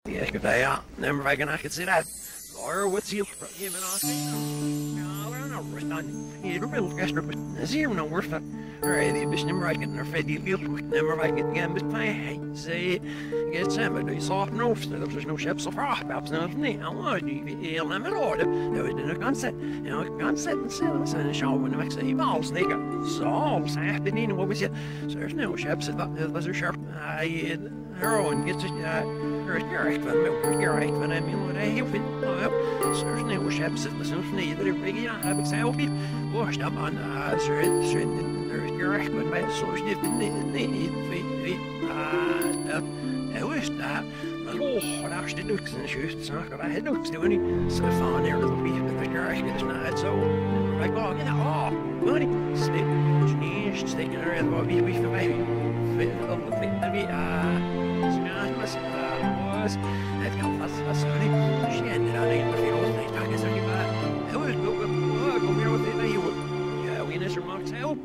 Yeah, good day out. Never I can see that. Or what's he him and I no, I don't know. You don't really guess but zero no worth it. Alright, the bush never I can or fed you never I get again, but I say get somebody soft no there's no ships so far perhaps not me. I want you them at all. There was no concept. You know, concept and sell and show when I say balls they got solves happening what was it? So there's no ships that was a sharp heroin gets it you're right when I'm in what I have been certainly was ships at the symphony but if I have excited washed up on you're right when my source didn't need I wish that but actually looks and shoots I had looks to any Stefan there little bit but the guy is not so like oh you know money stick sneeze sticking around what we feel maybe the thing to be was that can fast sorry she ended up in the field they talk is only bad I was go here with the you yeah we need remarks help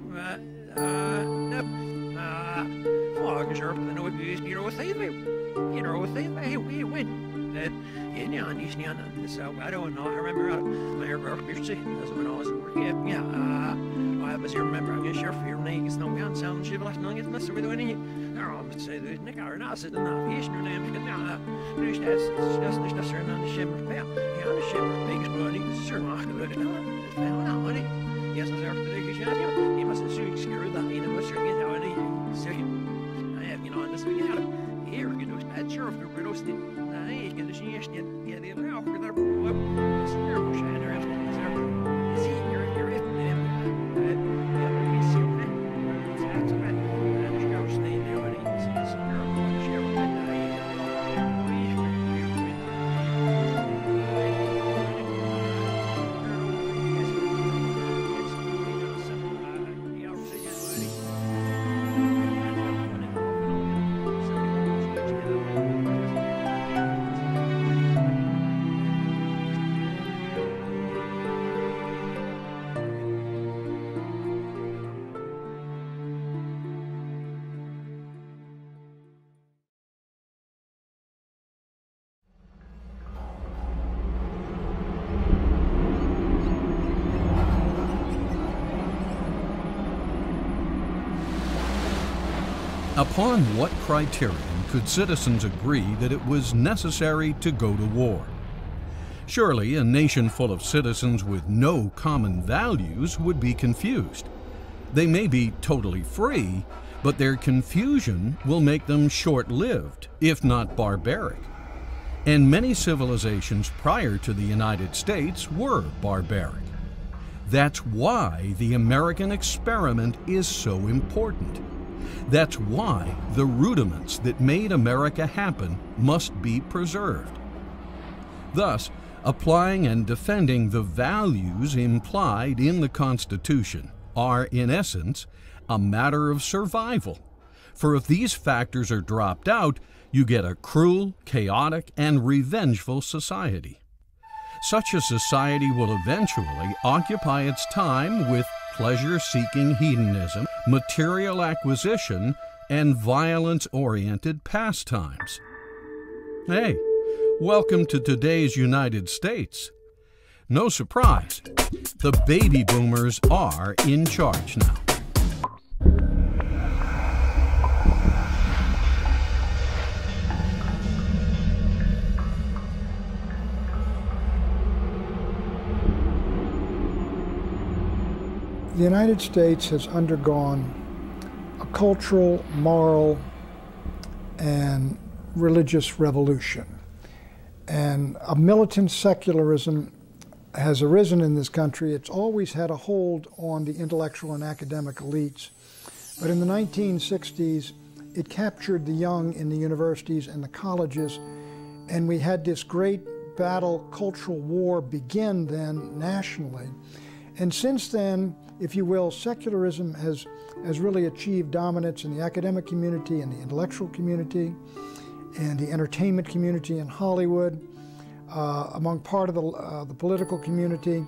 fog sharp the no abuse you know what they we win that yeah so I don't know I remember my birthday that's when I was working I was here remember I'm sure for your name is no man sound she left nothing mess with any but say there's Nick or not sit enough yes no name can now there's just nicht das an the shimmer ja the shimmer biggest money sure macht look at now money yes as after the geschat you must assume screw that you know what's getting how any so I have you know on this we got here you know bad sure if you're roasted I get the sheesh yeah the now for there it's there was shadow after this there see you're Upon what criterion could citizens agree that it was necessary to go to war? Surely a nation full of citizens with no common values would be confused. They may be totally free, but their confusion will make them short-lived, if not barbaric. And many civilizations prior to the United States were barbaric. That's why the American experiment is so important. That's why the rudiments that made America happen must be preserved. Thus, applying and defending the values implied in the Constitution are, in essence, a matter of survival. For if these factors are dropped out, you get a cruel, chaotic, and revengeful society. Such a society will eventually occupy its time with pleasure-seeking hedonism, material acquisition, and violence-oriented pastimes. Hey, welcome to today's United States. No surprise, the baby boomers are in charge now. The United States has undergone a cultural, moral, and religious revolution. And a militant secularism has arisen in this country. It's always had a hold on the intellectual and academic elites. But in the 1960s, it captured the young in the universities and the colleges, and we had this great battle, cultural war begin then nationally. And since then, if you will, secularism has really achieved dominance in the academic community and the intellectual community and the entertainment community in Hollywood, among part of the political community,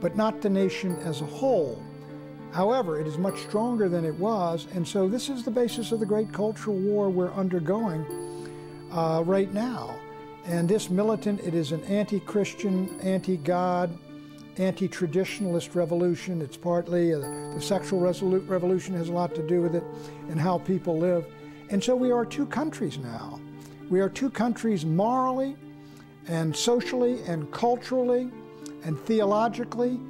but not the nation as a whole. However, it is much stronger than it was, and so this is the basis of the great cultural war we're undergoing right now. And this militant, it is an anti-Christian, anti-God, anti-traditionalist revolution. It's partly the sexual revolution has a lot to do with it and how people live. And so we are two countries now. We are two countries morally and socially and culturally and theologically,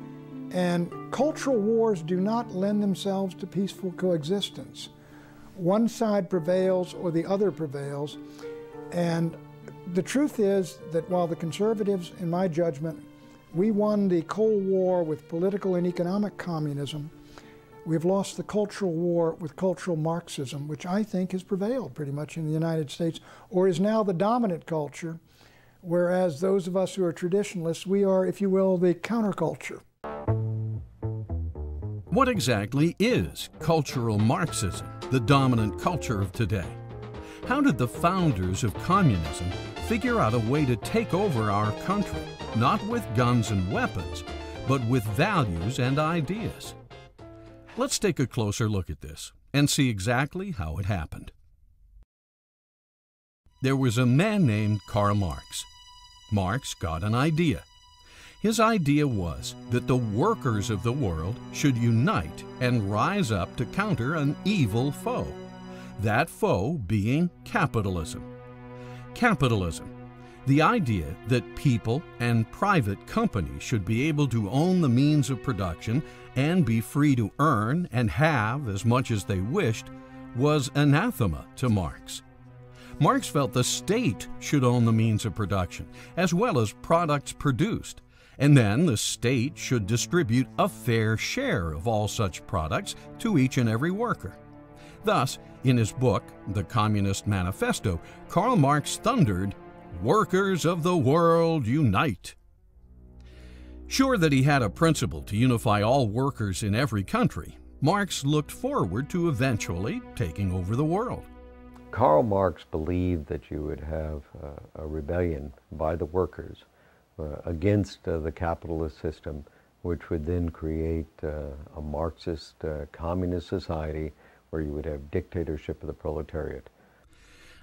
and cultural wars do not lend themselves to peaceful coexistence. One side prevails or the other prevails, and the truth is that while the conservatives, in my judgment, we won the Cold War with political and economic communism, we've lost the cultural war with cultural Marxism, which I think has prevailed pretty much in the United States, or is now the dominant culture, whereas those of us who are traditionalists, we are, if you will, the counterculture. What exactly is cultural Marxism, the dominant culture of today? How did the founders of communism figure out a way to take over our country, not with guns and weapons, but with values and ideas? Let's take a closer look at this and see exactly how it happened. There was a man named Karl Marx. Marx got an idea. His idea was that the workers of the world should unite and rise up to counter an evil foe, that foe being capitalism. Capitalism, the idea that people and private companies should be able to own the means of production and be free to earn and have as much as they wished, was anathema to Marx. Marx felt the state should own the means of production, as well as products produced, and then the state should distribute a fair share of all such products to each and every worker. Thus, in his book, The Communist Manifesto, Karl Marx thundered, "Workers of the world, unite!" Sure that he had a principle to unify all workers in every country, Marx looked forward to eventually taking over the world. Karl Marx believed that you would have a rebellion by the workers against the capitalist system, which would then create a Marxist communist society where you would have dictatorship of the proletariat.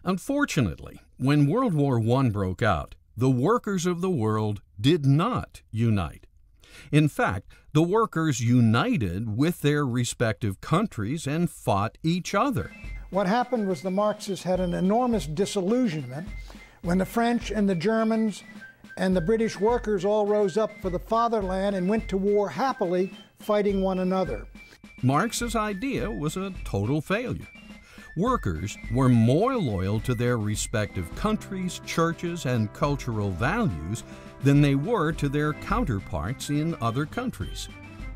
Unfortunately, when World War I broke out, the workers of the world did not unite. In fact, the workers united with their respective countries and fought each other. What happened was the Marxists had an enormous disillusionment when the French and the Germans and the British workers all rose up for the fatherland and went to war happily, fighting one another. Marx's idea was a total failure. Workers were more loyal to their respective countries, churches, and cultural values than they were to their counterparts in other countries.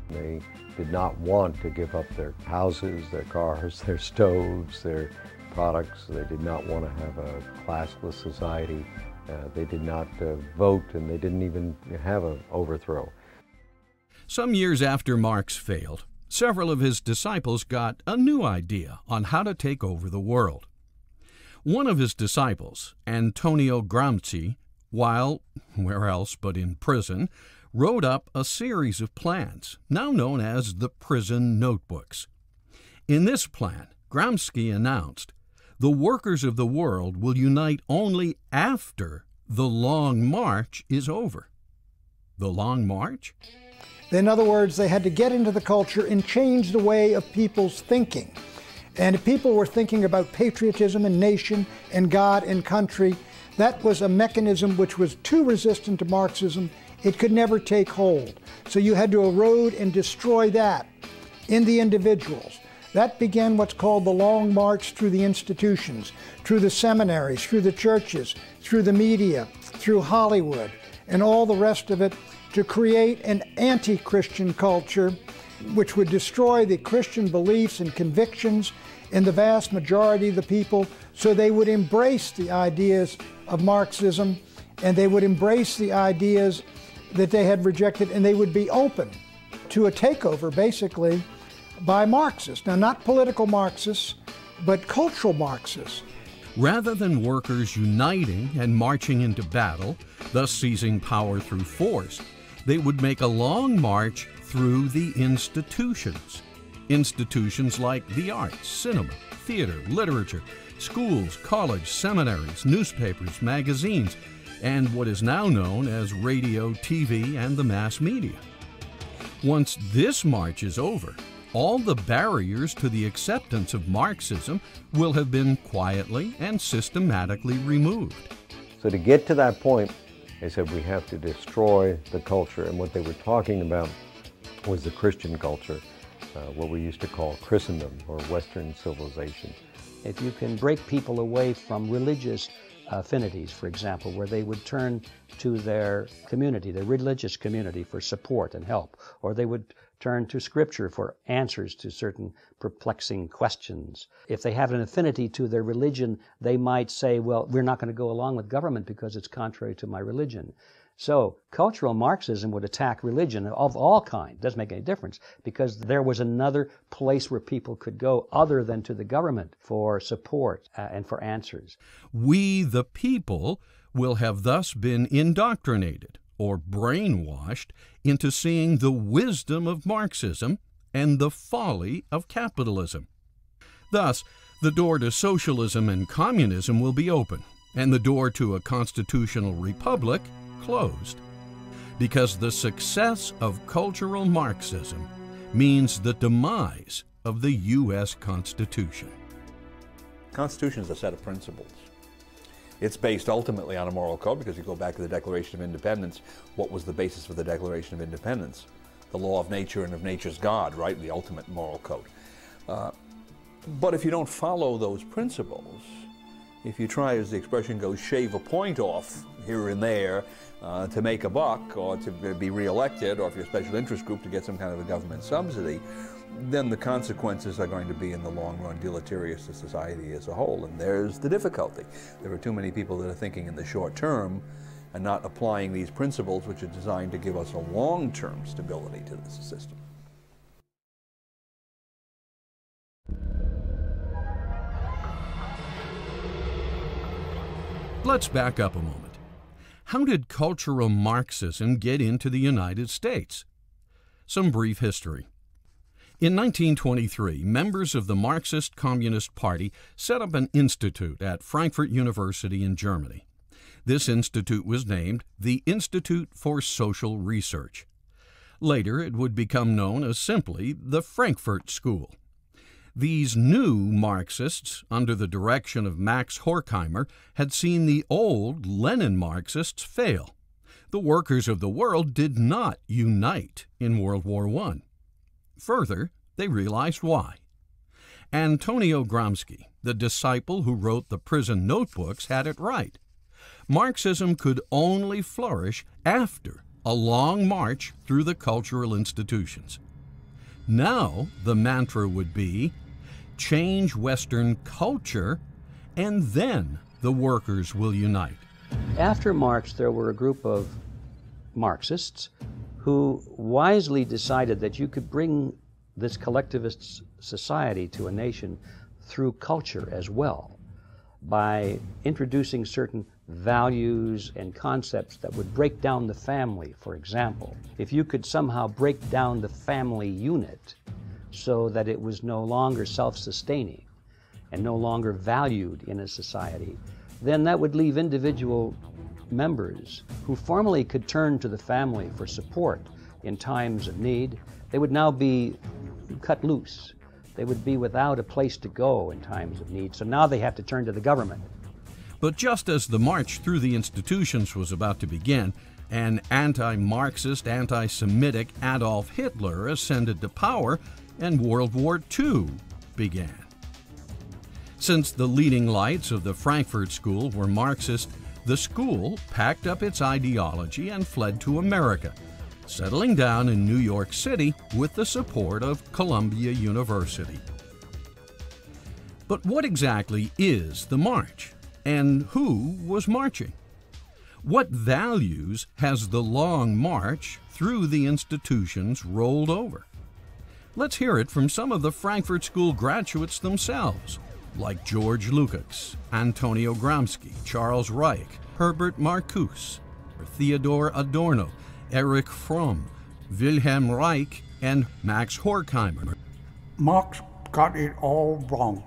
They did not want to give up their houses, their cars, their stoves, their products. They did not want to have a classless society. They did not vote, and they didn't even have an overthrow. Some years after Marx failed, several of his disciples got a new idea on how to take over the world. One of his disciples, Antonio Gramsci, while where else but in prison, wrote up a series of plans, now known as the prison notebooks. In this plan, Gramsci announced, "The workers of the world will unite only after the Long March is over." The Long March? In other words, they had to get into the culture and change the way of people's thinking. And if people were thinking about patriotism and nation and God and country, that was a mechanism which was too resistant to Marxism. It could never take hold. So you had to erode and destroy that in the individuals. That began what's called the Long March through the institutions, through the seminaries, through the churches, through the media, through Hollywood, and all the rest of it, to create an anti-Christian culture which would destroy the Christian beliefs and convictions in the vast majority of the people, so they would embrace the ideas of Marxism, and they would embrace the ideas that they had rejected, and they would be open to a takeover, basically, by Marxists. Now, not political Marxists, but cultural Marxists. Rather than workers uniting and marching into battle, thus seizing power through force, they would make a long march through the institutions. Institutions like the arts, cinema, theater, literature, schools, college, seminaries, newspapers, magazines, and what is now known as radio, TV, and the mass media. Once this march is over, all the barriers to the acceptance of Marxism will have been quietly and systematically removed. So to get to that point, they said we have to destroy the culture, and what they were talking about was the Christian culture, what we used to call Christendom or Western civilization. If you can break people away from religious affinities, for example, where they would turn to their community, their religious community, for support and help, or they would turn to Scripture for answers to certain perplexing questions. If they have an affinity to their religion, they might say, well, we're not going to go along with government because it's contrary to my religion. So cultural Marxism would attack religion of all kinds. It doesn't make any difference, because there was another place where people could go other than to the government for support and for answers. We, the people, will have thus been indoctrinated or brainwashed into seeing the wisdom of Marxism and the folly of capitalism. Thus, the door to socialism and communism will be open, and the door to a constitutional republic closed, because the success of cultural Marxism means the demise of the U.S. Constitution. The Constitution is a set of principles. It's based ultimately on a moral code, because you go back to the Declaration of Independence. What was the basis for the Declaration of Independence? The law of nature and of nature's God, right? The ultimate moral code. But if you don't follow those principles, if you try, as the expression goes, shave a point off here and there to make a buck, or to be reelected, or if you're a special interest group to get some kind of a government subsidy, then the consequences are going to be in the long run deleterious to society as a whole. And there's the difficulty. There are too many people that are thinking in the short term and not applying these principles, which are designed to give us a long-term stability to this system. Let's back up a moment. How did cultural Marxism get into the United States? Some brief history. In 1923, members of the Marxist Communist Party set up an institute at Frankfurt University in Germany. This institute was named the Institute for Social Research. Later, it would become known as simply the Frankfurt School. These new Marxists, under the direction of Max Horkheimer, had seen the old Lenin Marxists fail. The workers of the world did not unite in World War I. Further, they realized why. Antonio Gramsci, the disciple who wrote the prison notebooks, had it right. Marxism could only flourish after a long march through the cultural institutions. Now the mantra would be, change Western culture, and then the workers will unite. After Marx, there were a group of Marxists who wisely decided that you could bring this collectivist society to a nation through culture as well, by introducing certain values and concepts that would break down the family, for example. If you could somehow break down the family unit so that it was no longer self-sustaining and no longer valued in a society, then that would leave individual members who formerly could turn to the family for support in times of need. They would now be cut loose. They would be without a place to go in times of need. So now they have to turn to the government. But just as the march through the institutions was about to begin, an anti-Marxist, anti-Semitic Adolf Hitler ascended to power, and World War II began. Since the leading lights of the Frankfurt School were Marxist, the school packed up its ideology and fled to America, settling down in New York City with the support of Columbia University. But what exactly is the march? And who was marching? What values has the long march through the institutions rolled over? Let's hear it from some of the Frankfurt School graduates themselves, like George Lukács, Antonio Gramsci, Charles Reich, Herbert Marcuse, Theodor Adorno, Erich Fromm, Wilhelm Reich, and Max Horkheimer. Marx got it all wrong.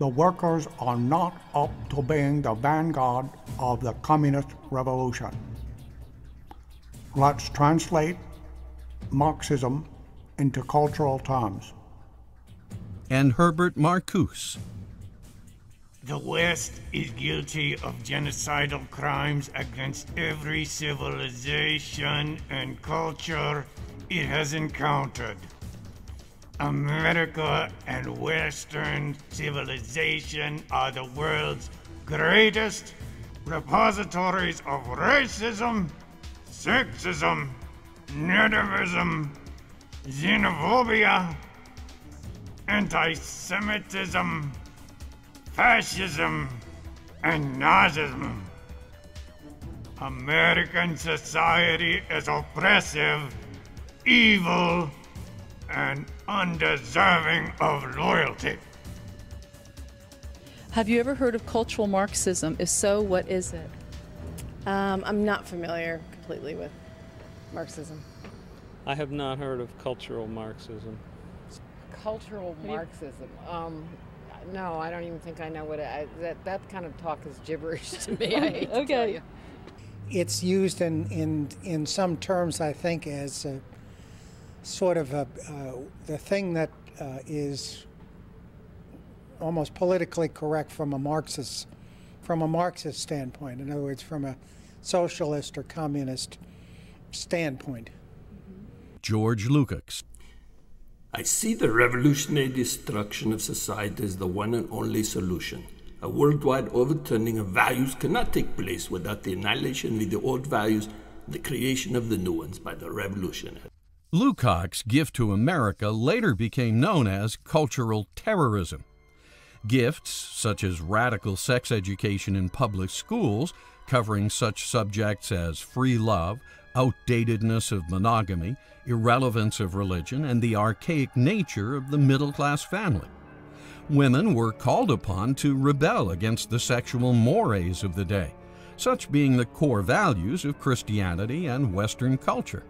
the workers are not up to being the vanguard of the communist revolution. Let's translate Marxism into cultural terms. And Herbert Marcuse. The West is guilty of genocidal crimes against every civilization and culture it has encountered. America and Western civilization are the world's greatest repositories of racism, sexism, nativism, xenophobia, anti-Semitism, fascism, and Nazism. American society is oppressive, evil, and undeserving of loyalty. Have you ever heard of cultural Marxism? If so, what is it? I'm not familiar completely with Marxism. I have not heard of cultural Marxism. Cultural Marxism? No, I don't even think I know what that kind of talk is gibberish to me. I hate to tell you. It's used in some terms, I think, as a sort of the thing that is almost politically correct from a Marxist standpoint. In other words, from a socialist or communist standpoint. George Lukács. I see the revolutionary destruction of society as the one and only solution. A worldwide overturning of values cannot take place without the annihilation of the old values and the creation of the new ones by the revolution. Lukács' gift to America later became known as cultural terrorism. Gifts such as radical sex education in public schools, covering such subjects as free love, outdatedness of monogamy, irrelevance of religion, and the archaic nature of the middle-class family. Women were called upon to rebel against the sexual mores of the day, such being the core values of Christianity and Western culture.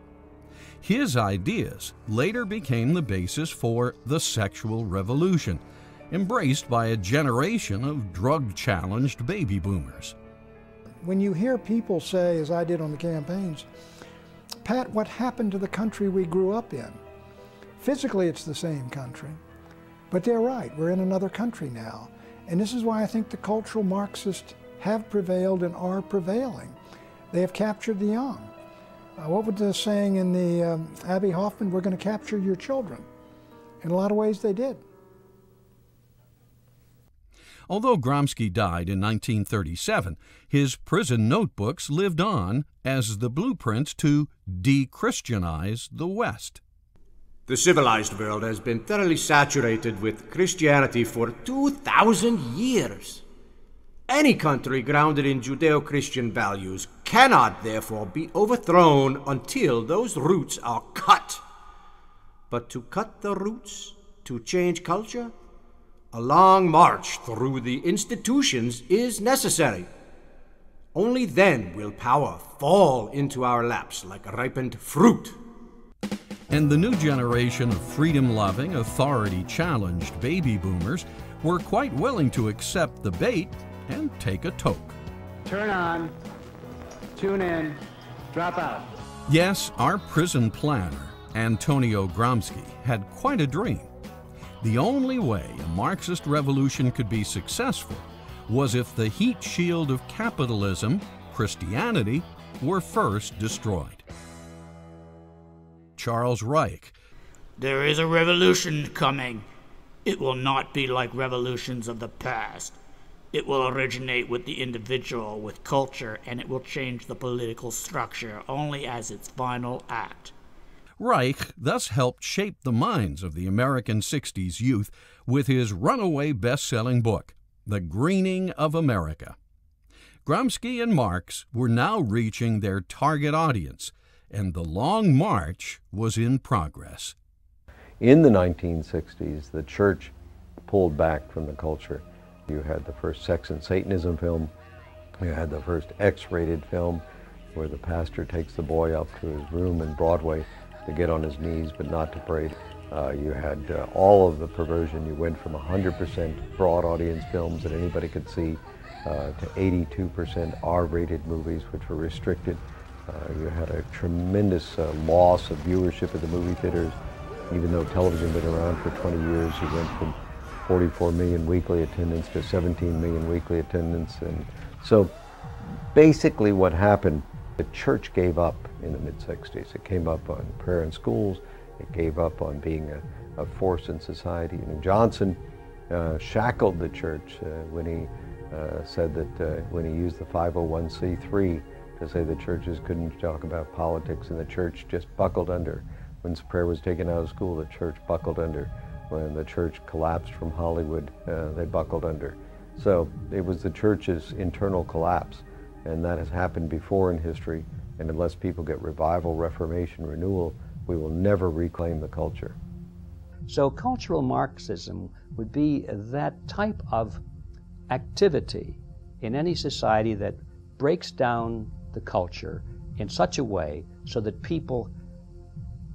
His ideas later became the basis for the sexual revolution, embraced by a generation of drug-challenged baby boomers. When you hear people say, as I did on the campaigns, Pat, what happened to the country we grew up in? Physically, it's the same country, but they're right, we're in another country now. And this is why I think the cultural Marxists have prevailed and are prevailing. They have captured the young. What was the saying in the Abbie Hoffman, we're going to capture your children? In a lot of ways they did. Although Gramsci died in 1937, his prison notebooks lived on as the blueprints to de-Christianize the West. The civilized world has been thoroughly saturated with Christianity for 2,000 years. Any country grounded in Judeo-Christian values cannot, therefore, be overthrown until those roots are cut. But to cut the roots, to change culture, a long march through the institutions is necessary. Only then will power fall into our laps like ripened fruit. And the new generation of freedom-loving, authority-challenged baby boomers were quite willing to accept the bait and take a toke. Turn on, tune in, drop out. Yes, our prison planner, Antonio Gramsci, had quite a dream. The only way a Marxist revolution could be successful was if the heat shield of capitalism, Christianity, were first destroyed. Charles Reich. There is a revolution coming. It will not be like revolutions of the past. It will originate with the individual, with culture, and it will change the political structure only as its final act. Reich thus helped shape the minds of the American 60s youth with his runaway best-selling book, The Greening of America. Gramsci and Marx were now reaching their target audience, and the long march was in progress. In the 1960s, the church pulled back from the culture. You had the first Sex and Satanism film. You had the first X-rated film where the pastor takes the boy up to his room in Broadway to get on his knees but not to pray. You had all of the perversion. You went from 100% broad audience films that anybody could see to 82% R-rated movies, which were restricted. You had a tremendous loss of viewership at the movie theaters. Even though television had been around for 20 years, you went from 44 million weekly attendance to 17 million weekly attendance. And so basically what happened, the church gave up in the mid-60s. It gave up on prayer in schools. It gave up on being a force in society. And Johnson shackled the church when he said that when he used the 501c3 to say the churches couldn't talk about politics, and the church just buckled under. When prayer was taken out of school, the church buckled under. When the church collapsed from Hollywood, they buckled under. So it was the church's internal collapse, and that has happened before in history, and unless people get revival, reformation, renewal, we will never reclaim the culture. So cultural Marxism would be that type of activity in any society that breaks down the culture in such a way so that people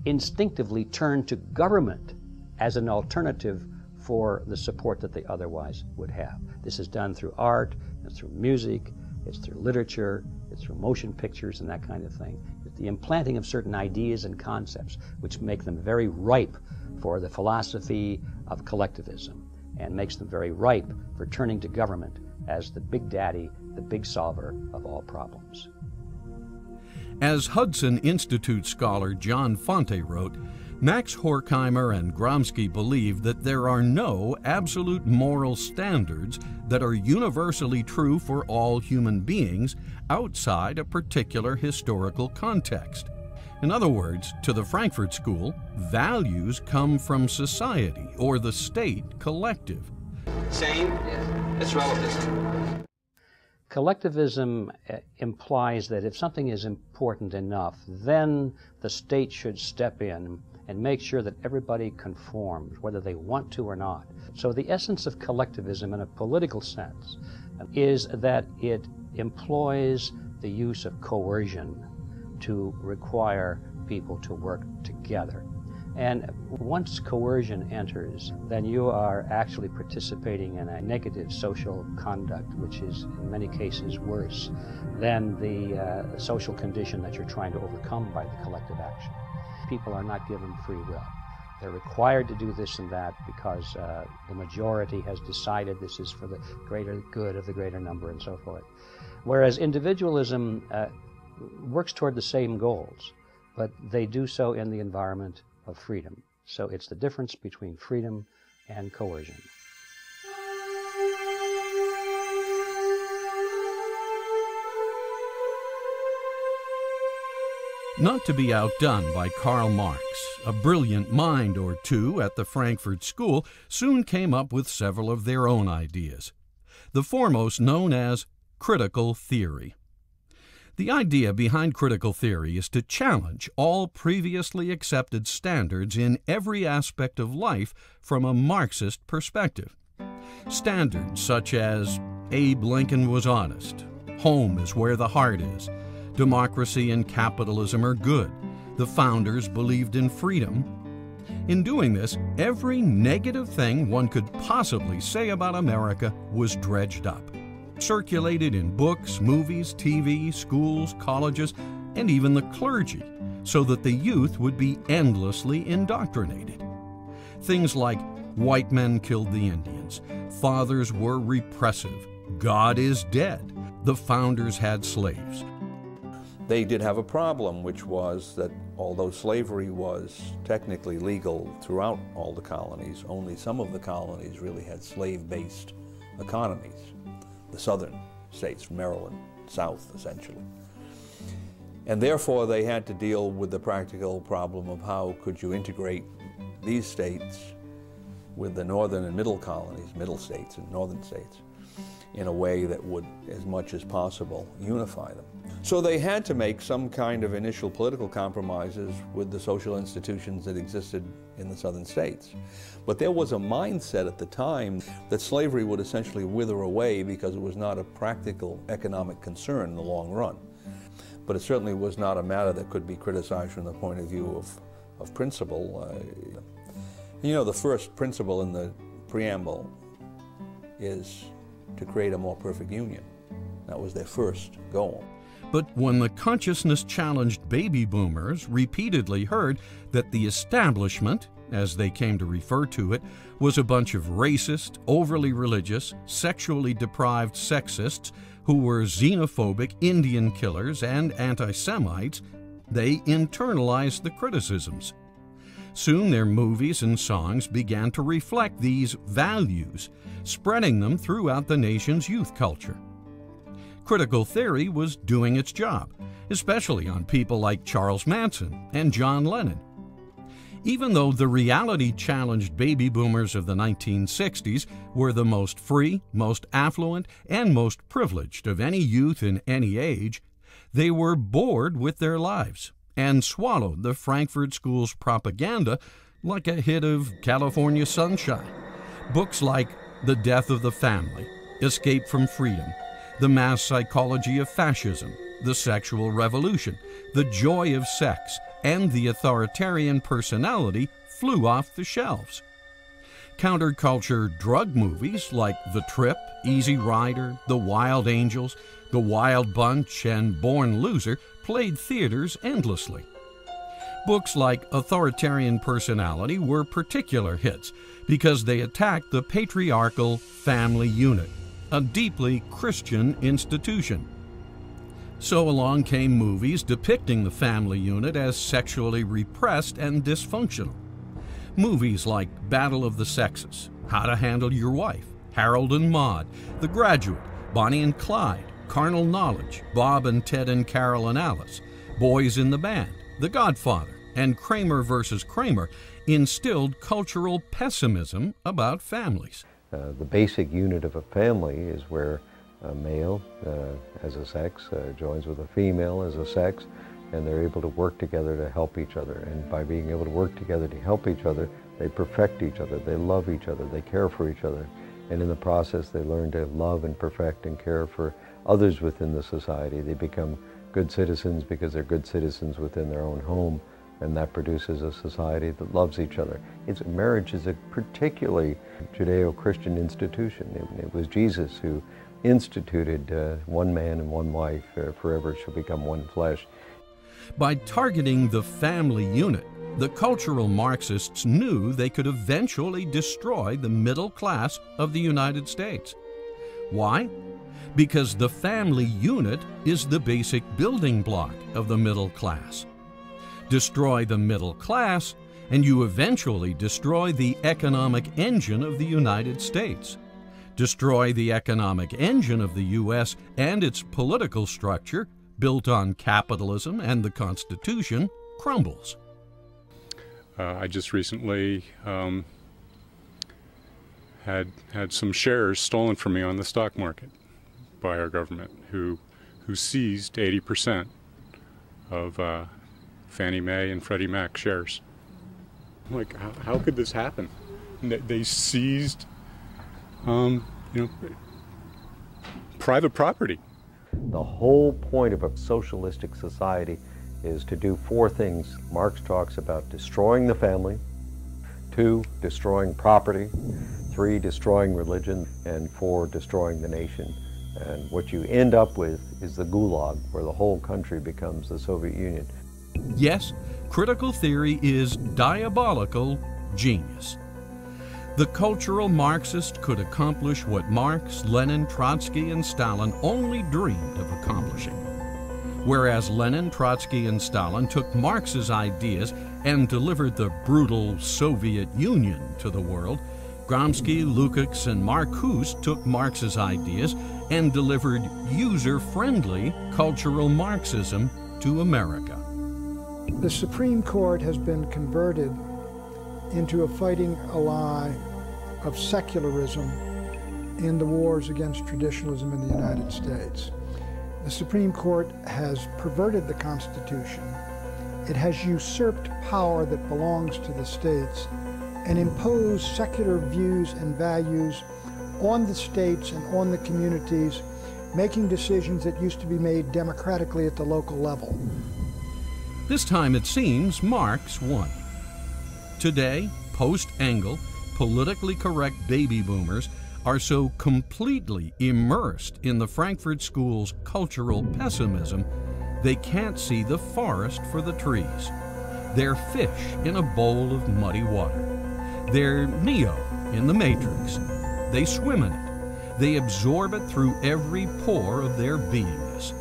instinctively turn to government as an alternative for the support that they otherwise would have. This is done through art, it's through music, it's through literature, it's through motion pictures and that kind of thing. It's the implanting of certain ideas and concepts which make them very ripe for the philosophy of collectivism and makes them very ripe for turning to government as the big daddy, the big solver of all problems. As Hudson Institute scholar John Fonte wrote, Max Horkheimer and Gramsci believe that there are no absolute moral standards that are universally true for all human beings outside a particular historical context. In other words, to the Frankfurt School, values come from society or the state collective. Same? It's relativism. Collectivism implies that if something is important enough, then the state should step in and make sure that everybody conforms, whether they want to or not. So the essence of collectivism in a political sense is that it employs the use of coercion to require people to work together. And once coercion enters, then you are actually participating in a negative social conduct, which is in many cases worse than the social condition that you're trying to overcome by the collective action. People are not given free will. They're required to do this and that because the majority has decided this is for the greater good of the greater number and so forth. Whereas individualism works toward the same goals, but they do so in the environment of freedom. So it's the difference between freedom and coercion. Not to be outdone by Karl Marx, a brilliant mind or two at the Frankfurt School soon came up with several of their own ideas, the foremost known as critical theory. The idea behind critical theory is to challenge all previously accepted standards in every aspect of life from a Marxist perspective. Standards such as Abe Lincoln was honest, home is where the heart is, democracy and capitalism are good, the founders believed in freedom. In doing this, every negative thing one could possibly say about America was dredged up, circulated in books, movies, TV, schools, colleges, and even the clergy, so that the youth would be endlessly indoctrinated. Things like white men killed the Indians, fathers were repressive, God is dead, the founders had slaves. They did have a problem, which was that although slavery was technically legal throughout all the colonies, only some of the colonies really had slave-based economies. The southern states, Maryland, South, essentially. And therefore, they had to deal with the practical problem of how could you integrate these states with the northern and middle colonies, middle states and northern states, in a way that would, as much as possible, unify them. So they had to make some kind of initial political compromises with the social institutions that existed in the southern states. But there was a mindset at the time that slavery would essentially wither away because it was not a practical economic concern in the long run. But it certainly was not a matter that could be criticized from the point of view of principle. You know, the first principle in the preamble is to create a more perfect union. That was their first goal. But when the consciousness-challenged baby boomers repeatedly heard that the establishment, as they came to refer to it, was a bunch of racist, overly religious, sexually deprived sexists who were xenophobic Indian killers and anti-Semites, they internalized the criticisms. Soon their movies and songs began to reflect these values, spreading them throughout the nation's youth culture. Critical theory was doing its job, especially on people like Charles Manson and John Lennon. Even though the reality-challenged baby boomers of the 1960s were the most free, most affluent, and most privileged of any youth in any age, they were bored with their lives and swallowed the Frankfurt School's propaganda like a hit of California Sunshine. Books like The Death of the Family, Escape from Freedom, The Mass Psychology of Fascism, The Sexual Revolution, The Joy of Sex, and The Authoritarian Personality flew off the shelves. Counterculture drug movies like The Trip, Easy Rider, The Wild Angels, The Wild Bunch, and Born Loser played theaters endlessly. Books like Authoritarian Personality were particular hits because they attacked the patriarchal family unit, a deeply Christian institution. So along came movies depicting the family unit as sexually repressed and dysfunctional. Movies like Battle of the Sexes, How to Handle Your Wife, Harold and Maude, The Graduate, Bonnie and Clyde, Carnal Knowledge, Bob and Ted and Carol and Alice, Boys in the Band, The Godfather, and Kramer versus Kramer instilled cultural pessimism about families. The basic unit of a family is where a male as a sex joins with a female as a sex, and they're able to work together to help each other. And by being able to work together to help each other, they perfect each other, they love each other, they care for each other. And in the process, they learn to love and perfect and care for others within the society. They become good citizens because they're good citizens within their own home, and that produces a society that loves each other. Marriage is a particularly Judeo-Christian institution. It was Jesus who instituted one man and one wife, forever shall become one flesh. By targeting the family unit, the cultural Marxists knew they could eventually destroy the middle class of the United States. Why? Because the family unit is the basic building block of the middle class. Destroy the middle class, and you eventually destroy the economic engine of the United States. Destroy the economic engine of the U.S. and its political structure, built on capitalism and the Constitution, crumbles. I just recently had some shares stolen from me on the stock market by our government, who seized 80% of Fannie Mae and Freddie Mac shares. I'm like, how could this happen? They seized, private property. The whole point of a socialistic society is to do four things. Marx talks about destroying the family, 2, destroying property, 3, destroying religion, and 4, destroying the nation. And what you end up with is the gulag, where the whole country becomes the Soviet Union. Yes, critical theory is diabolical genius. The cultural Marxist could accomplish what Marx, Lenin, Trotsky, and Stalin only dreamed of accomplishing. Whereas Lenin, Trotsky, and Stalin took Marx's ideas and delivered the brutal Soviet Union to the world, Gramsci, Lukács, and Marcuse took Marx's ideas and delivered user-friendly cultural Marxism to America. The Supreme Court has been converted into a fighting ally of secularism in the wars against traditionalism in the United States. The Supreme Court has perverted the Constitution. It has usurped power that belongs to the states and imposed secular views and values on the states and on the communities, making decisions that used to be made democratically at the local level. This time it seems Marx won. Today, post-Engel, politically correct baby boomers are so completely immersed in the Frankfurt School's cultural pessimism, they can't see the forest for the trees. They're fish in a bowl of muddy water. They're Neo in the Matrix. They swim in it. They absorb it through every pore of their beingness.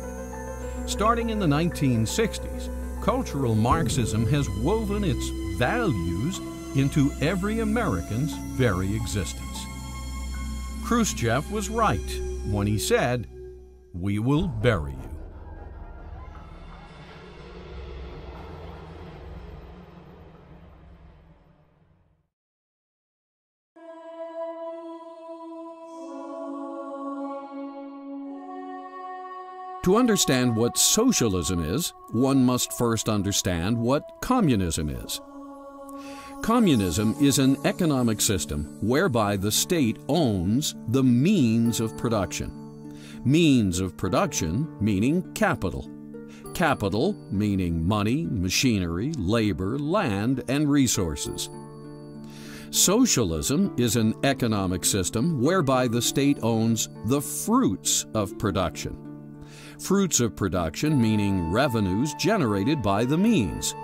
Starting in the 1960s, cultural Marxism has woven its values into every American's very existence. Khrushchev was right when he said, "We will bury you." To understand what socialism is, one must first understand what communism is. Communism is an economic system whereby the state owns the means of production. Means of production meaning capital. Capital meaning money, machinery, labor, land, and resources. Socialism is an economic system whereby the state owns the fruits of production. Fruits of production meaning revenues generated by the means.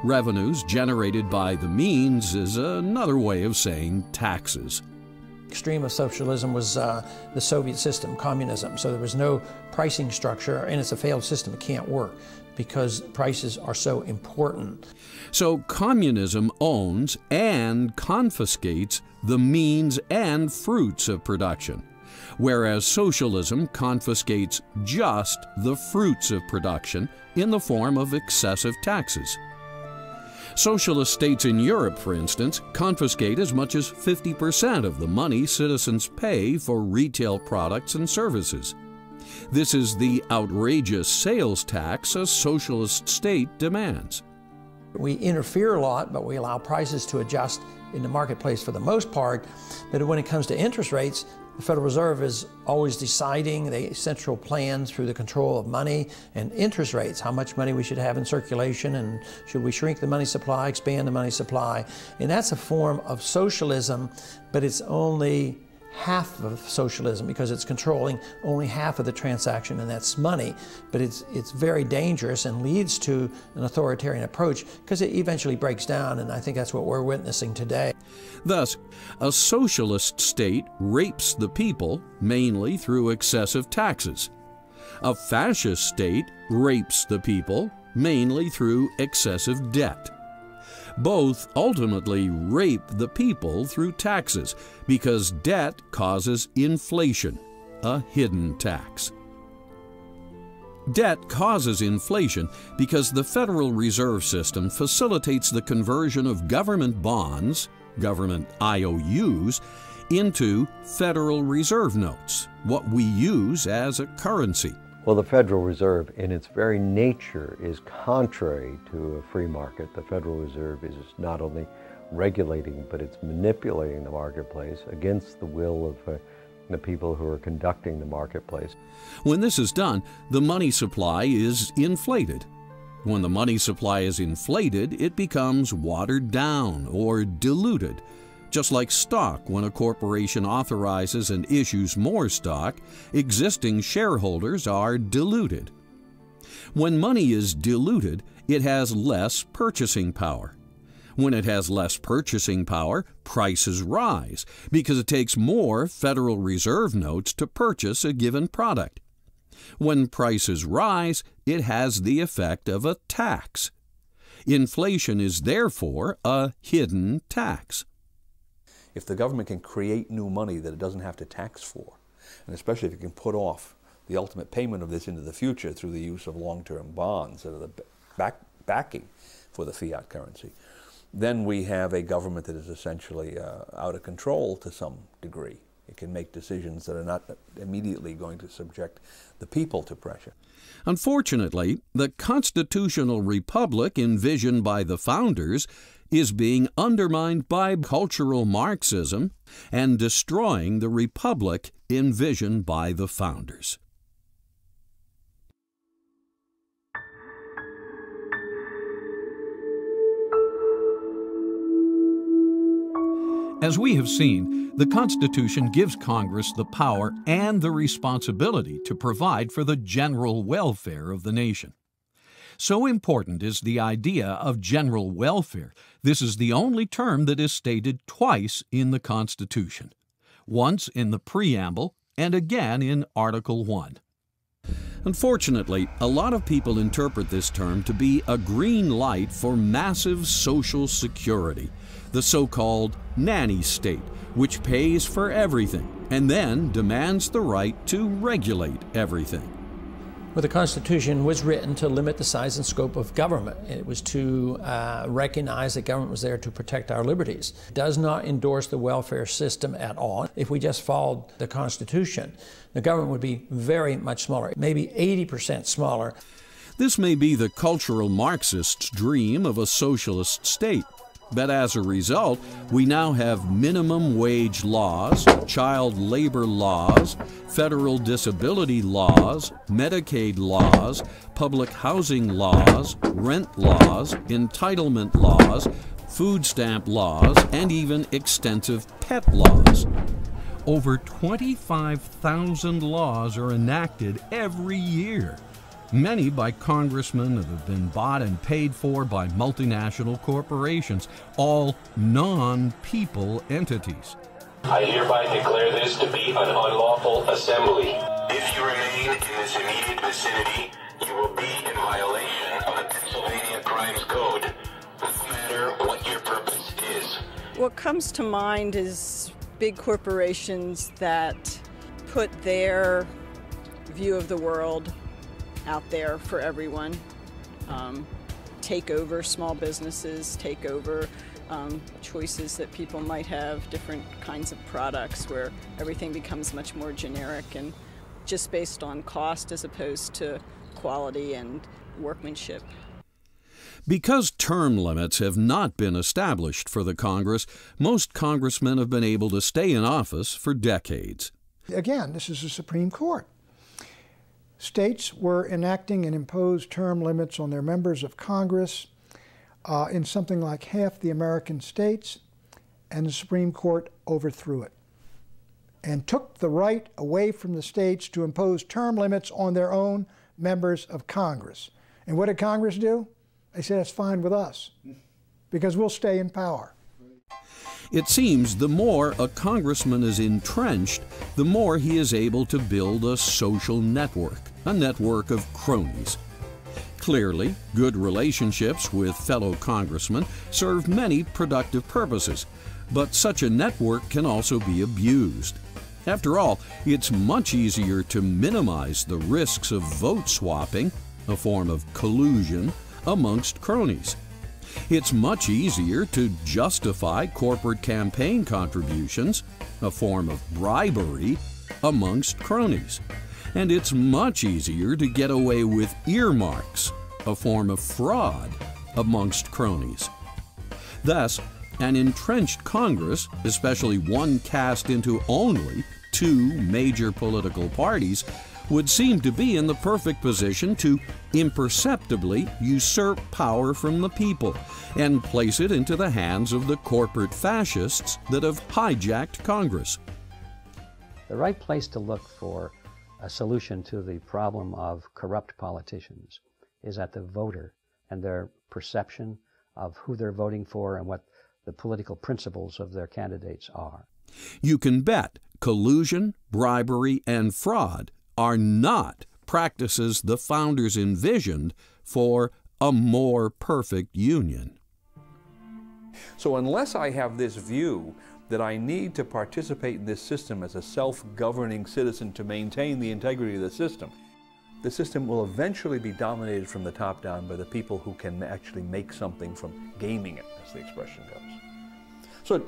Revenues generated by the means is another way of saying taxes. Extreme of socialism was the Soviet system, communism. So there was no pricing structure, and it's a failed system. It can't work because prices are so important. So communism owns and confiscates the means and fruits of production, whereas socialism confiscates just the fruits of production in the form of excessive taxes. Socialist states in Europe, for instance, confiscate as much as 50% of the money citizens pay for retail products and services. This is the outrageous sales tax a socialist state demands. We interfere a lot, but we allow prices to adjust in the marketplace for the most part. But when it comes to interest rates, the Federal Reserve is always deciding the central plans through the control of money and interest rates, how much money we should have in circulation, and should we shrink the money supply, expand the money supply. And that's a form of socialism, but it's only half of socialism because it's controlling only half of the transaction, and that's money. But it's very dangerous and leads to an authoritarian approach because it eventually breaks down, and I think that's what we're witnessing today. Thus, a socialist state rapes the people mainly through excessive taxes. A fascist state rapes the people mainly through excessive debt. Both ultimately rape the people through taxes because debt causes inflation, a hidden tax. Debt causes inflation because the Federal Reserve System facilitates the conversion of government bonds, government IOUs, into Federal Reserve notes, what we use as a currency. Well, the Federal Reserve, in its very nature, is contrary to a free market. The Federal Reserve is not only regulating, but it's manipulating the marketplace against the will of the people who are conducting the marketplace. When this is done, the money supply is inflated. When the money supply is inflated, it becomes watered down or diluted. Just like stock, when a corporation authorizes and issues more stock, existing shareholders are diluted. When money is diluted, it has less purchasing power. When it has less purchasing power, prices rise because it takes more Federal Reserve notes to purchase a given product. When prices rise, it has the effect of a tax. Inflation is therefore a hidden tax. If the government can create new money that it doesn't have to tax for, and especially if it can put off the ultimate payment of this into the future through the use of long-term bonds that are the backing for the fiat currency, then we have a government that is essentially out of control to some degree. It can make decisions that are not immediately going to subject the people to pressure. Unfortunately, the constitutional republic envisioned by the founders is being undermined by cultural Marxism and destroying the republic envisioned by the founders. As we have seen, the Constitution gives Congress the power and the responsibility to provide for the general welfare of the nation. So important is the idea of general welfare. This is the only term that is stated twice in the Constitution, once in the preamble and again in Article 1. Unfortunately, a lot of people interpret this term to be a green light for massive social security, the so-called nanny state, which pays for everything and then demands the right to regulate everything. Well, the Constitution was written to limit the size and scope of government. It was to recognize that government was there to protect our liberties. It does not endorse the welfare system at all. If we just followed the Constitution, the government would be very much smaller, maybe 80% smaller. This may be the cultural Marxist's dream of a socialist state. But as a result, we now have minimum wage laws, child labor laws, federal disability laws, Medicaid laws, public housing laws, rent laws, entitlement laws, food stamp laws, and even extensive pet laws. Over 25,000 laws are enacted every year, many by congressmen that have been bought and paid for by multinational corporations, all non-people entities. I hereby declare this to be an unlawful assembly. If you remain in this immediate vicinity, you will be in violation of the Pennsylvania Crimes Code, no matter what your purpose is. What comes to mind is big corporations that put their view of the world out there for everyone, take over small businesses, take over choices that people might have, different kinds of products where everything becomes much more generic and just based on cost as opposed to quality and workmanship. Because term limits have not been established for the Congress, most congressmen have been able to stay in office for decades. Again, this is the Supreme Court. States were enacting and imposed term limits on their members of Congress in something like half the American states, and the Supreme Court overthrew it and took the right away from the states to impose term limits on their own members of Congress. And what did Congress do? They said, it's fine with us, because we'll stay in power. It seems the more a congressman is entrenched, the more he is able to build a social network, a network of cronies. Clearly, good relationships with fellow congressmen serve many productive purposes, but such a network can also be abused. After all, it's much easier to minimize the risks of vote swapping, a form of collusion, amongst cronies. It's much easier to justify corporate campaign contributions, a form of bribery, amongst cronies. And it's much easier to get away with earmarks, a form of fraud, amongst cronies. Thus, an entrenched Congress, especially one cast into only two major political parties, would seem to be in the perfect position to imperceptibly usurp power from the people and place it into the hands of the corporate fascists that have hijacked Congress. The right place to look for a solution to the problem of corrupt politicians is at the voter and their perception of who they're voting for and what the political principles of their candidates are. You can bet collusion, bribery, and fraud are not practices the founders envisioned for a more perfect union. So unless I have this view that I need to participate in this system as a self-governing citizen to maintain the integrity of the system will eventually be dominated from the top down by the people who can actually make something from gaming it, as the expression goes. So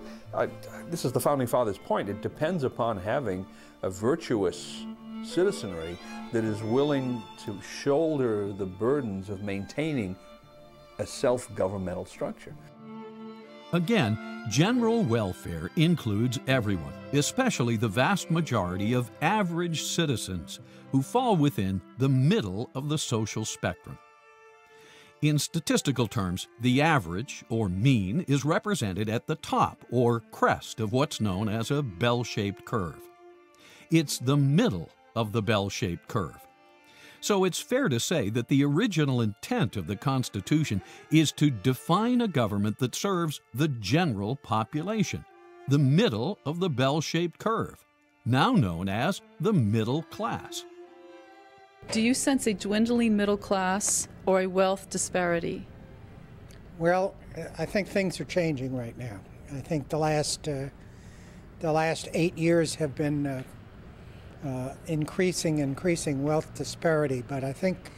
this is the Founding Fathers' point. It depends upon having a virtuous citizenry that is willing to shoulder the burdens of maintaining a self-governmental structure. Again, general welfare includes everyone, especially the vast majority of average citizens who fall within the middle of the social spectrum. In statistical terms, the average, or mean, is represented at the top, or crest, of what's known as a bell-shaped curve. It's the middle of the bell-shaped curve. So it's fair to say that the original intent of the Constitution is to define a government that serves the general population, the middle of the bell-shaped curve, now known as the middle class. Do you sense a dwindling middle class or a wealth disparity? Well, I think things are changing right now. I think the last 8 years have been increasing wealth disparity, but I think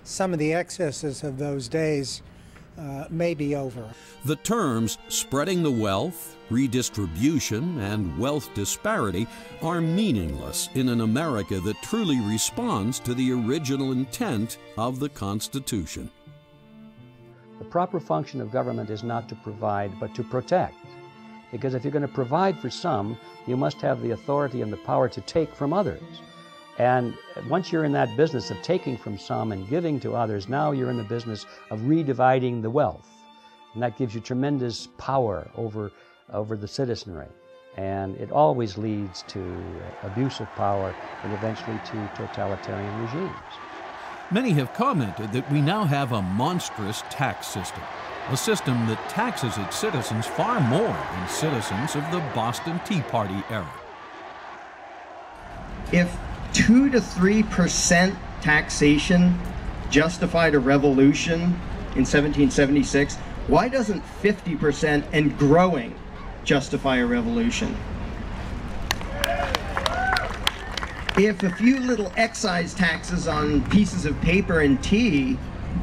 some of the excesses of those days may be over. The terms spreading the wealth, redistribution, and wealth disparity are meaningless in an America that truly responds to the original intent of the Constitution. The proper function of government is not to provide, but to protect. Because if you're going to provide for some, you must have the authority and the power to take from others. And once you're in that business of taking from some and giving to others, now you're in the business of redividing the wealth. And that gives you tremendous power over the citizenry. And it always leads to abuse of power and eventually to totalitarian regimes. Many have commented that we now have a monstrous tax system, a system that taxes its citizens far more than citizens of the Boston Tea Party era. If 2 to 3% taxation justified a revolution in 1776, why doesn't 50% and growing justify a revolution? If a few little excise taxes on pieces of paper and tea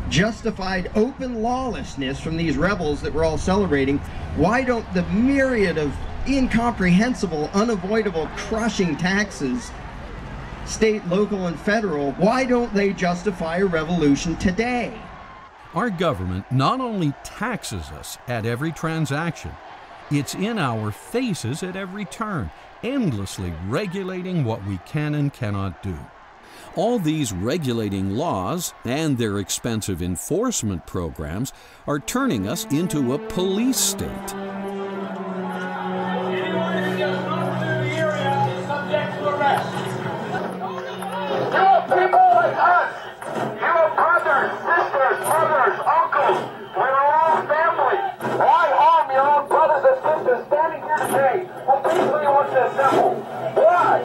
justified open lawlessness from these rebels that we're all celebrating, why don't the myriad of incomprehensible, unavoidable, crushing taxes, state, local, and federal, why don't they justify a revolution today? Our government not only taxes us at every transaction, it's in our faces at every turn, endlessly regulating what we can and cannot do. All these regulating laws and their expensive enforcement programs are turning us into a police state. People like us, your brothers, sisters, mothers, uncles, we're all family. Why harm your own brothers and sisters standing here today who peacefully want to assemble? Why?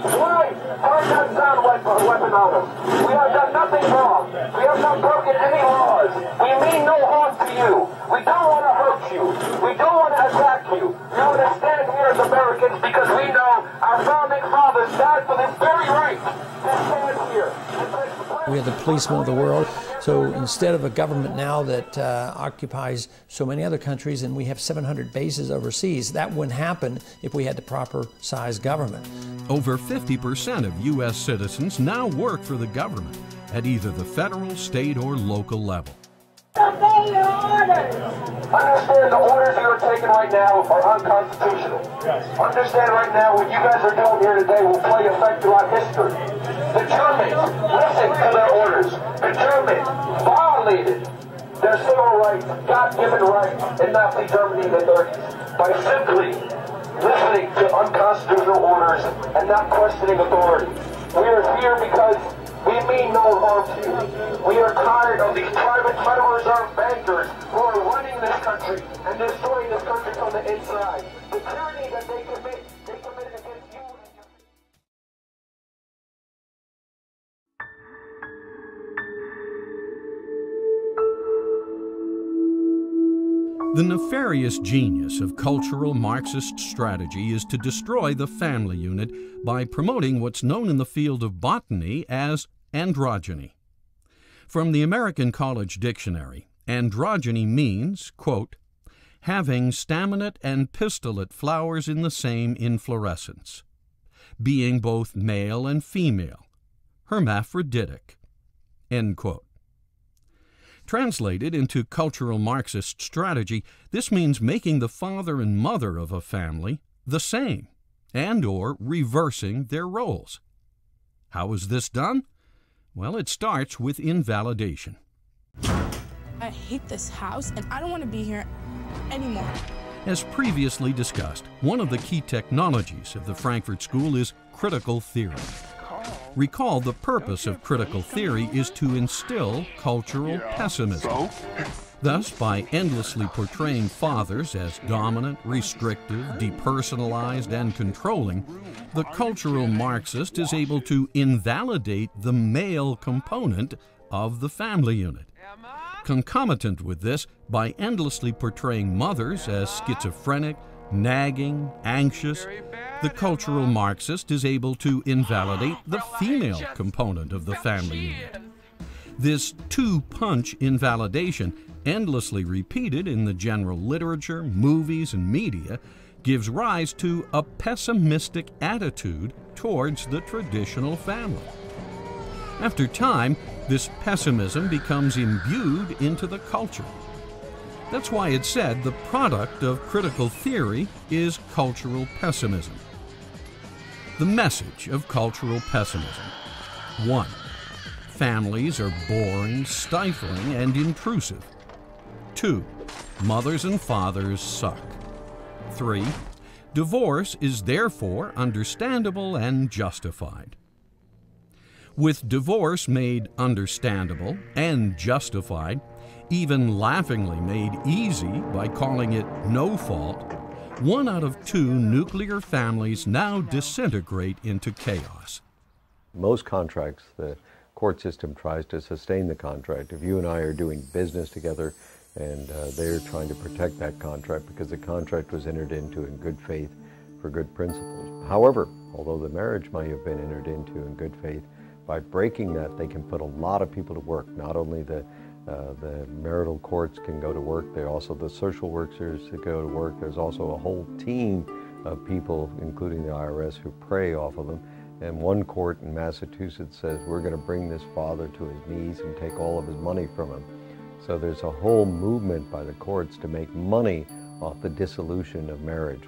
Why turn that sound weapon on us? We have done nothing wrong. We have not broken any laws. We mean no harm to you. We don't want to hurt you. We don't want to attack you. We want to stand here as Americans because we know our founding fathers died for this very right to stand here. We are the policemen of the world. So instead of a government now that occupies so many other countries, and we have 700 bases overseas, that wouldn't happen if we had the proper size government. Over 50% of U.S. citizens now work for the government at either the federal, state, or local level. Obey your orders! Understand the orders you are taking right now are unconstitutional. Yes. Understand right now what you guys are doing here today will play effect throughout history. The Germans, listen to their orders. The Germans violated their civil rights, God-given rights in Nazi Germany in the 30s by simply listening to unconstitutional orders and not questioning authority. We are here because we mean no harm to you. We are tired of these private Federal Reserve bankers who are running this country and destroying this country from the inside. The tyranny that they committed against you. The nefarious genius of cultural Marxist strategy is to destroy the family unit by promoting what's known in the field of botany as androgyny. From the American College Dictionary, androgyny means, quote, having staminate and pistillate flowers in the same inflorescence, being both male and female, hermaphroditic, end quote. Translated into cultural Marxist strategy, this means making the father and mother of a family the same, and/or reversing their roles. How is this done? Well, it starts with invalidation. I hate this house and I don't want to be here anymore. As previously discussed, one of the key technologies of the Frankfurt School is critical theory. Recall, the purpose of critical theory is to instill cultural pessimism. Thus, by endlessly portraying fathers as dominant, restrictive, depersonalized, and controlling, the cultural Marxist is able to invalidate the male component of the family unit. Concomitant with this, by endlessly portraying mothers as schizophrenic, nagging, anxious, the cultural Marxist is able to invalidate the female component of the family unit. This two-punch invalidation, endlessly repeated in the general literature, movies, and media, gives rise to a pessimistic attitude towards the traditional family. After time, this pessimism becomes imbued into the culture. That's why it's said the product of critical theory is cultural pessimism. The message of cultural pessimism. 1. Families are boring, stifling, and intrusive. 2. Mothers and fathers suck. 3. Divorce is therefore understandable and justified. With divorce made understandable and justified, even laughingly made easy by calling it no fault, 1 out of 2 nuclear families now disintegrate into chaos. Most contracts, the court system tries to sustain the contract. If you and I are doing business together and they're trying to protect that contract because the contract was entered into in good faith for good principles. However, although the marriage might have been entered into in good faith, by breaking that, they can put a lot of people to work. Not only the marital courts can go to work, there are also the social workers that go to work. There's also a whole team of people, including the IRS, who prey off of them. And one court in Massachusetts says, we're going to bring this father to his knees and take all of his money from him. So there's a whole movement by the courts to make money off the dissolution of marriage.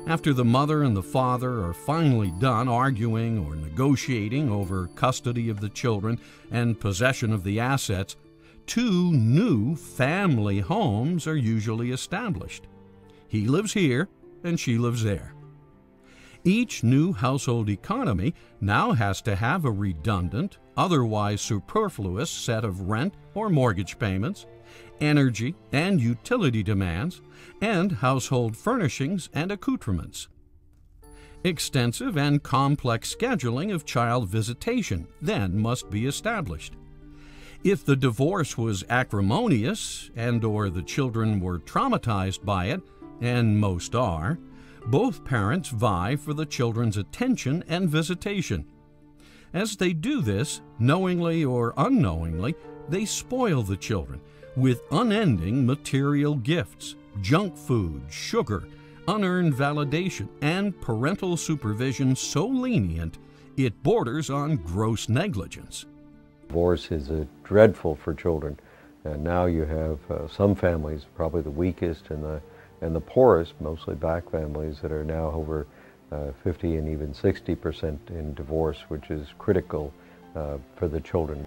After the mother and the father are finally done arguing or negotiating over custody of the children and possession of the assets, 2 new family homes are usually established. He lives here and she lives there. Each new household economy now has to have a redundant, otherwise superfluous set of rent or mortgage payments, energy and utility demands, and household furnishings and accoutrements. Extensive and complex scheduling of child visitation then must be established. If the divorce was acrimonious and/or the children were traumatized by it, and most are, both parents vie for the children's attention and visitation. As they do this, knowingly or unknowingly, they spoil the children with unending material gifts, junk food, sugar, unearned validation, and parental supervision so lenient it borders on gross negligence. Divorce is dreadful for children, and now you have some families, probably the weakest and the poorest, mostly black families, that are now over 50 and even 60% in divorce, which is critical for the children.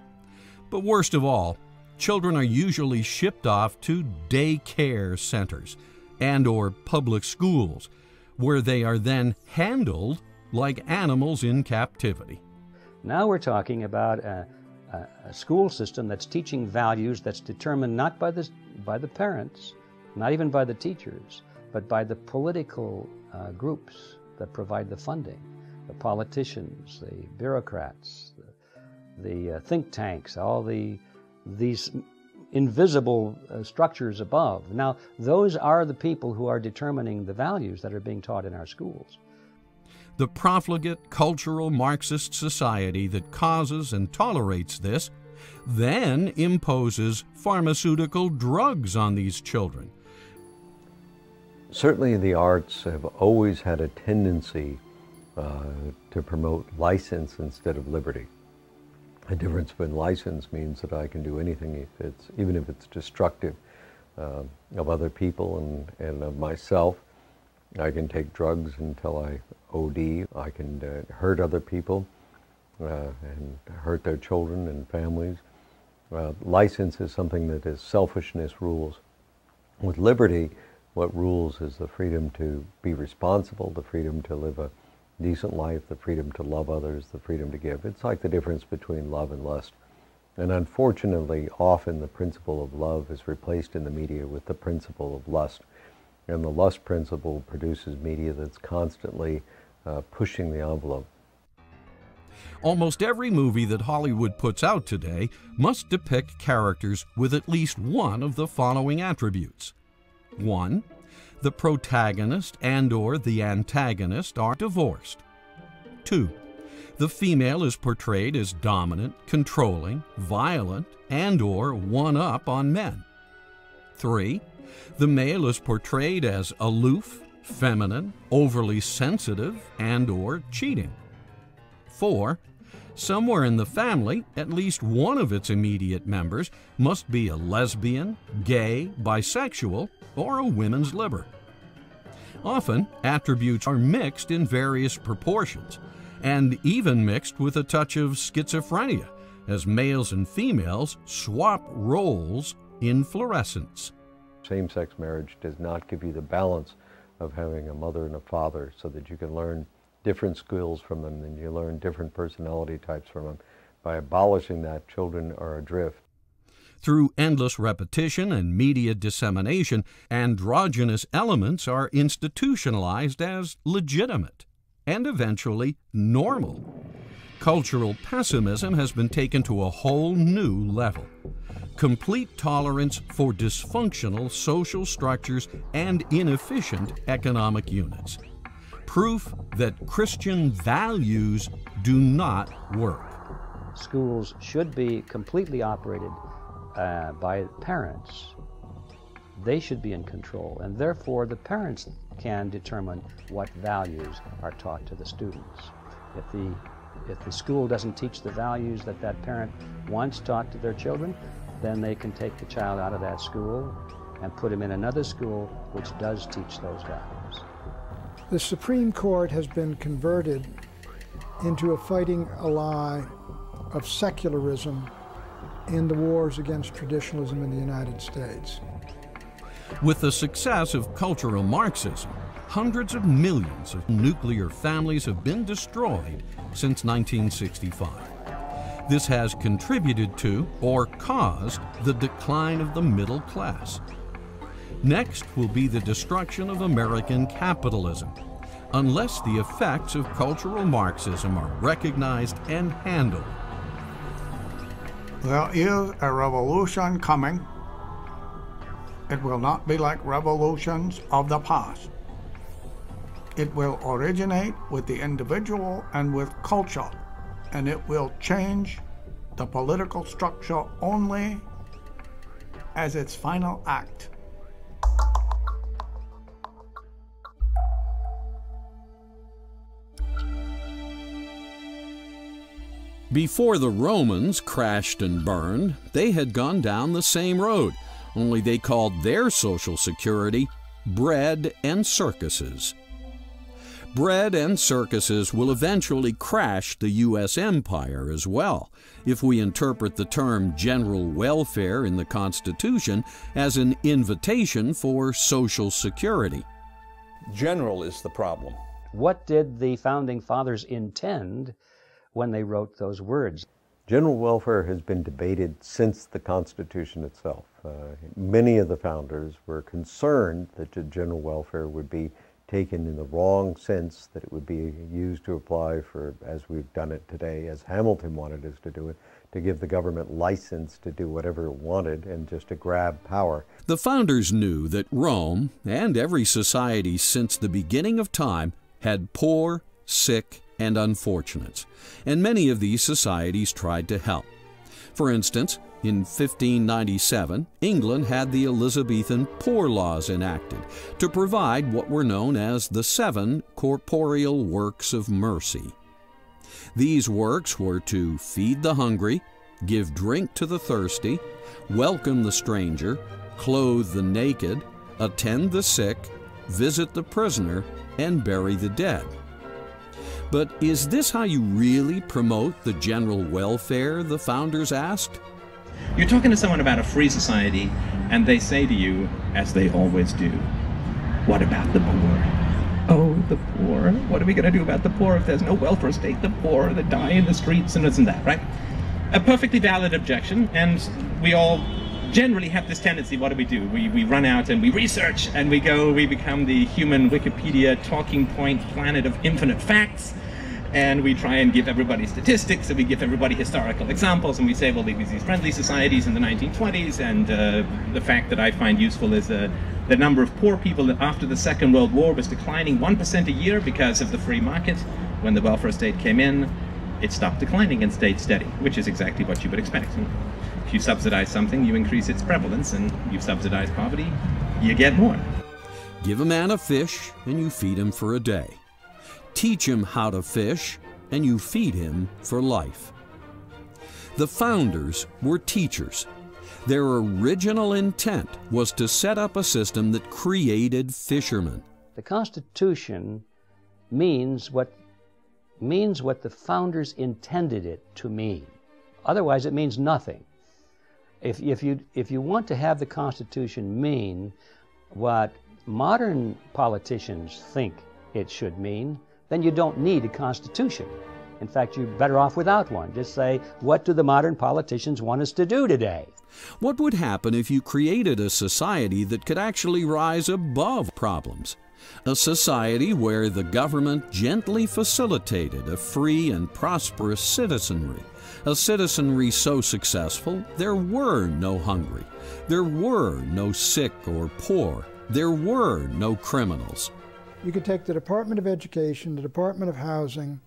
But worst of all, children are usually shipped off to daycare centers and/or public schools, where they are then handled like animals in captivity. Now we're talking about a school system that's teaching values that's determined not by the parents, not even by the teachers, but by the political groups that provide the funding, the politicians, the bureaucrats, the think tanks, all these invisible structures above. Now, those are the people who are determining the values that are being taught in our schools. The profligate cultural Marxist society that causes and tolerates this then imposes pharmaceutical drugs on these children. Certainly the arts have always had a tendency to promote license instead of liberty. The difference between license means that I can do anything, even if it's destructive of other people and of myself. I can take drugs until I OD. I can hurt other people and hurt their children and families. License is something that is selfishness rules. With liberty, what rules is the freedom to be responsible, the freedom to live a decent life, the freedom to love others, the freedom to give. It's like the difference between love and lust. And unfortunately, often the principle of love is replaced in the media with the principle of lust. And the lust principle produces media that's constantly pushing the envelope. Almost every movie that Hollywood puts out today must depict characters with at least one of the following attributes. 1. The protagonist and/or the antagonist are divorced. 2. The female is portrayed as dominant, controlling, violent, and/or one-up on men. 3. The male is portrayed as aloof, feminine, overly sensitive, and/or cheating. 4. Somewhere in the family, at least one of its immediate members must be a lesbian, gay, bisexual, or a women's liber. Often, attributes are mixed in various proportions, and even mixed with a touch of schizophrenia, as males and females swap roles in fluorescence. Same-sex marriage does not give you the balance of having a mother and a father so that you can learn different skills from them and you learn different personality types from them. By abolishing that, children are adrift. Through endless repetition and media dissemination, androgynous elements are institutionalized as legitimate and eventually normal. Cultural pessimism has been taken to a whole new level. Complete tolerance for dysfunctional social structures and inefficient economic units. Proof that Christian values do not work. Schools should be completely operated by parents. They should be in control, and therefore the parents can determine what values are taught to the students. If the school doesn't teach the values that that parent wants taught to their children, then they can take the child out of that school and put him in another school which does teach those values. The Supreme Court has been converted into a fighting ally of secularism in the wars against traditionalism in the United States. With the success of cultural Marxism, hundreds of millions of nuclear families have been destroyed since 1965. This has contributed to, or caused, the decline of the middle class. Next will be the destruction of American capitalism, unless the effects of cultural Marxism are recognized and handled. There is a revolution coming. It will not be like revolutions of the past. It will originate with the individual and with culture, and it will change the political structure only as its final act. Before the Romans crashed and burned, they had gone down the same road, only they called their social security bread and circuses. Bread and circuses will eventually crash the U.S. empire as well, if we interpret the term general welfare in the Constitution as an invitation for social security. General is the problem. What did the Founding Fathers intend when they wrote those words? General welfare has been debated since the Constitution itself. Many of the founders were concerned that general welfare would be taken in the wrong sense, that it would be used to apply for, as we've done it today, as Hamilton wanted us to do it, to give the government license to do whatever it wanted and just to grab power. The founders knew that Rome, and every society since the beginning of time, had poor, sick, and unfortunates, and many of these societies tried to help. For instance, in 1597, England had the Elizabethan Poor Laws enacted to provide what were known as the 7 corporeal works of mercy. These works were to feed the hungry, give drink to the thirsty, welcome the stranger, clothe the naked, attend the sick, visit the prisoner, and bury the dead. But is this how you really promote the general welfare, the founders asked? You're talking to someone about a free society, and they say to you, as they always do, what about the poor? Oh, the poor. What are we going to do about the poor if there's no welfare state? The poor that die in the streets and this and that, right? A perfectly valid objection, and we all generally have this tendency. What do? We run out and we research, and we become the human Wikipedia talking point planet of infinite facts, and we try and give everybody statistics, and we give everybody historical examples, and we say, well, there was these friendly societies in the 1920s, and the fact that I find useful is the number of poor people that after the Second World War was declining 1% a year because of the free market. When the welfare state came in, it stopped declining and stayed steady, which is exactly what you would expect. If you subsidize something, you increase its prevalence, and you subsidize poverty, you get more. Give a man a fish, and you feed him for a day. Teach him how to fish, and you feed him for life. The founders were teachers. Their original intent was to set up a system that created fishermen. The Constitution means what the founders intended it to mean. Otherwise, it means nothing. If you want to have the Constitution mean what modern politicians think it should mean, then you don't need a Constitution. In fact, you're better off without one. Just say, what do the modern politicians want us to do today? What would happen if you created a society that could actually rise above problems? A society where the government gently facilitated a free and prosperous citizenry. A citizenry so successful, there were no hungry. There were no sick or poor. There were no criminals. You could take the Department of Education, the Department of Housing,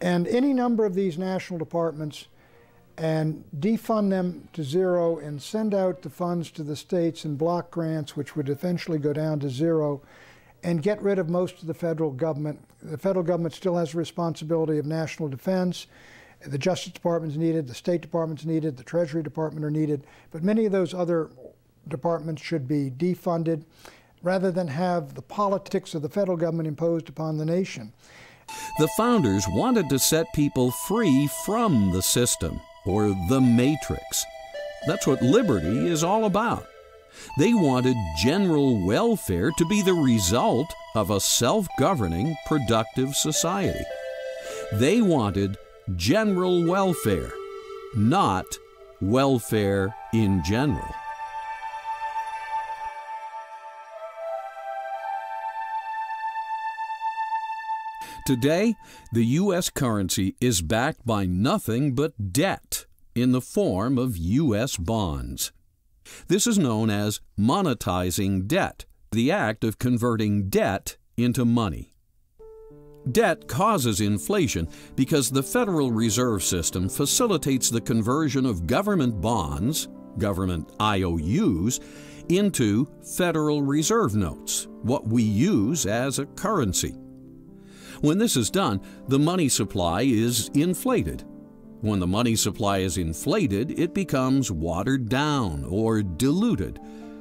and any number of these national departments and defund them to zero and send out the funds to the states in block grants, which would eventually go down to zero, and get rid of most of the federal government. The federal government still has a responsibility of national defense. The Justice Department is needed, the State Department is needed, the Treasury Department are needed, but many of those other departments should be defunded rather than have the politics of the federal government imposed upon the nation. The founders wanted to set people free from the system, or the matrix. That's what liberty is all about. They wanted general welfare to be the result of a self-governing, productive society. They wanted general welfare, not welfare in general. Today, the U.S. currency is backed by nothing but debt in the form of U.S. bonds. This is known as monetizing debt, the act of converting debt into money. Debt causes inflation because the Federal Reserve System facilitates the conversion of government bonds, government IOUs, into Federal Reserve notes, what we use as a currency. When this is done, the money supply is inflated. When the money supply is inflated, it becomes watered down or diluted.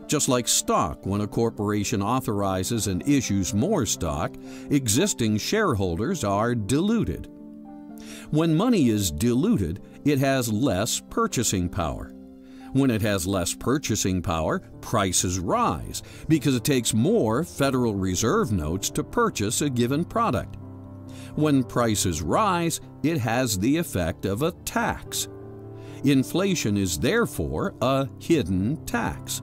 Just like stock, when a corporation authorizes and issues more stock, existing shareholders are diluted. When money is diluted, it has less purchasing power. When it has less purchasing power, prices rise because it takes more Federal Reserve notes to purchase a given product. When prices rise, it has the effect of a tax. Inflation is therefore a hidden tax.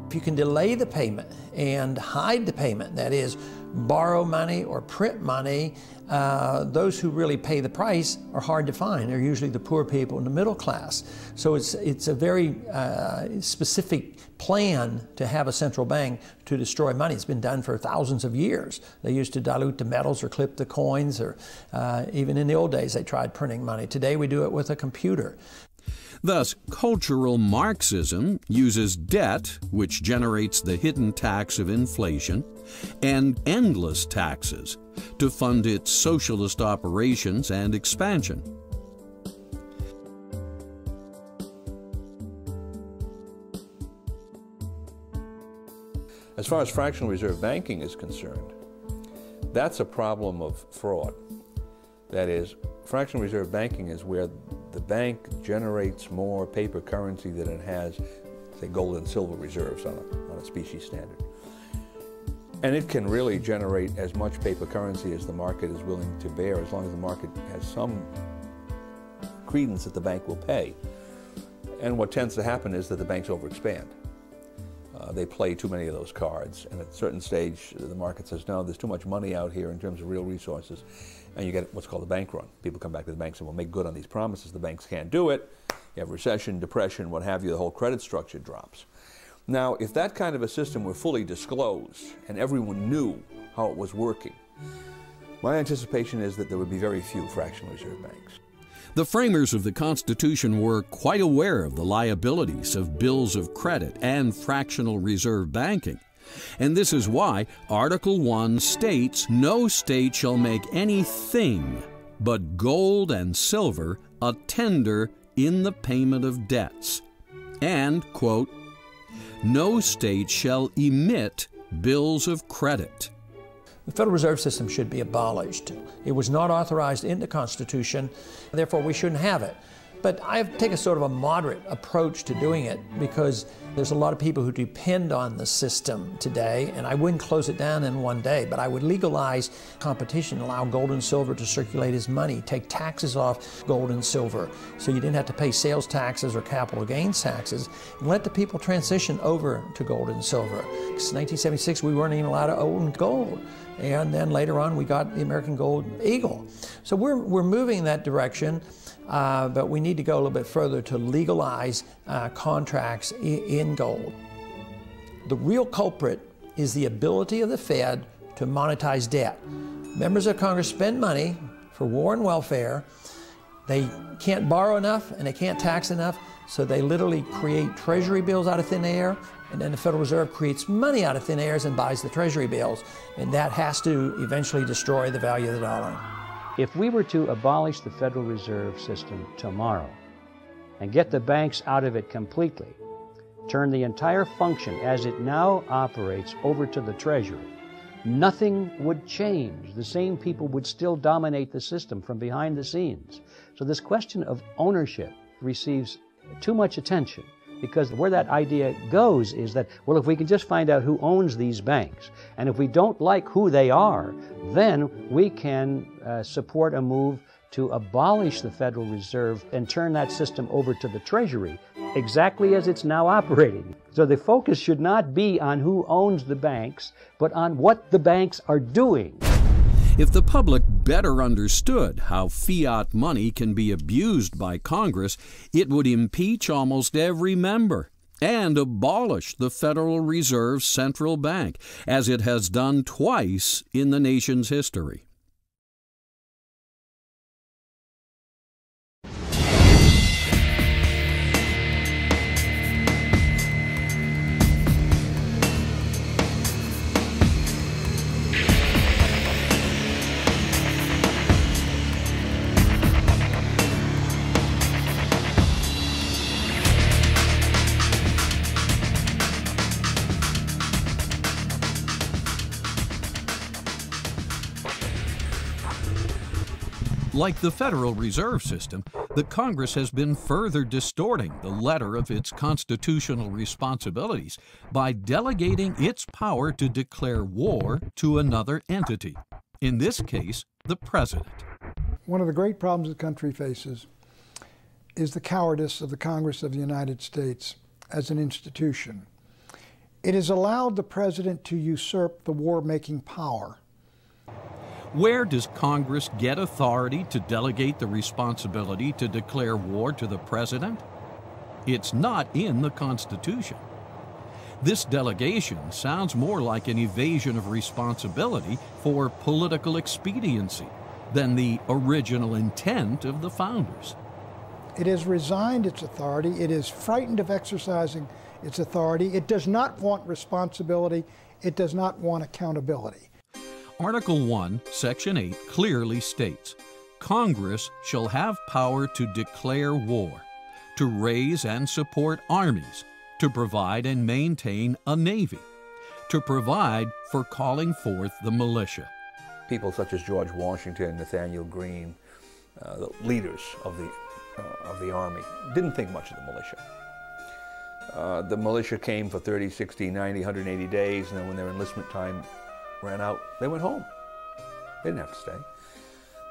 If you can delay the payment and hide the payment, that is, borrow money or print money, those who really pay the price are hard to find. They're usually the poor people in the middle class. So it's a very specific plan to have a central bank to destroy money. It's been done for thousands of years. They used to dilute the metals or clip the coins, or even in the old days they tried printing money. Today we do it with a computer. Thus, cultural Marxism uses debt, which generates the hidden tax of inflation, and endless taxes to fund its socialist operations and expansion. As far as fractional reserve banking is concerned, that's a problem of fraud. That is, fractional reserve banking is where the bank generates more paper currency than it has, say, gold and silver reserves on a specie standard. And it can really generate as much paper currency as the market is willing to bear, as long as the market has some credence that the bank will pay. And what tends to happen is that the banks overexpand. They play too many of those cards, and at a certain stage the market says, no, there's too much money out here in terms of real resources, and you get what's called a bank run. People come back to the banks and will make good on these promises. The banks can't do it. You have recession, depression, what have you, the whole credit structure drops. Now, if that kind of a system were fully disclosed and everyone knew how it was working, my anticipation is that there would be very few fractional reserve banks. The framers of the Constitution were quite aware of the liabilities of bills of credit and fractional reserve banking. And this is why Article 1 states no state shall make anything but gold and silver a tender in the payment of debts. And, quote, no state shall emit bills of credit. The Federal Reserve System should be abolished. It was not authorized in the Constitution, therefore we shouldn't have it. But I've taken sort of a moderate approach to doing it because there's a lot of people who depend on the system today, and I wouldn't close it down in one day, but I would legalize competition, allow gold and silver to circulate as money, take taxes off gold and silver so you didn't have to pay sales taxes or capital gains taxes, and let the people transition over to gold and silver. Since 1976, we weren't even allowed to own gold. And then later on, we got the American Gold Eagle. So we're moving in that direction, but we need to go a little bit further to legalize contracts in gold. The real culprit is the ability of the Fed to monetize debt. Members of Congress spend money for war and welfare. They can't borrow enough and they can't tax enough, so they literally create treasury bills out of thin air, and then the Federal Reserve creates money out of thin air and buys the treasury bills, and that has to eventually destroy the value of the dollar. If we were to abolish the Federal Reserve System tomorrow and get the banks out of it completely, turn the entire function as it now operates over to the Treasury, nothing would change. The same people would still dominate the system from behind the scenes. So this question of ownership receives too much attention, because where that idea goes is that, well, if we can just find out who owns these banks, and if we don't like who they are, then we can support a move to abolish the Federal Reserve and turn that system over to the Treasury, exactly as it's now operating. So the focus should not be on who owns the banks, but on what the banks are doing. If the public better understood how fiat money can be abused by Congress, it would impeach almost every member and abolish the Federal Reserve Central Bank, as it has done twice in the nation's history. Like the Federal Reserve System, the Congress has been further distorting the letter of its constitutional responsibilities by delegating its power to declare war to another entity, in this case, the President. One of the great problems the country faces is the cowardice of the Congress of the United States as an institution. It has allowed the President to usurp the war-making power. Where does Congress get authority to delegate the responsibility to declare war to the President? It's not in the Constitution. This delegation sounds more like an evasion of responsibility for political expediency than the original intent of the founders. It has resigned its authority. It is frightened of exercising its authority. It does not want responsibility. It does not want accountability. Article 1, Section 8 clearly states, Congress shall have power to declare war, to raise and support armies, to provide and maintain a navy, to provide for calling forth the militia. People such as George Washington, Nathaniel Greene, the leaders of the of the Army didn't think much of the militia. The militia came for 30, 60, 90, 180 days, and then when their enlistment time ran out, they went home. They didn't have to stay.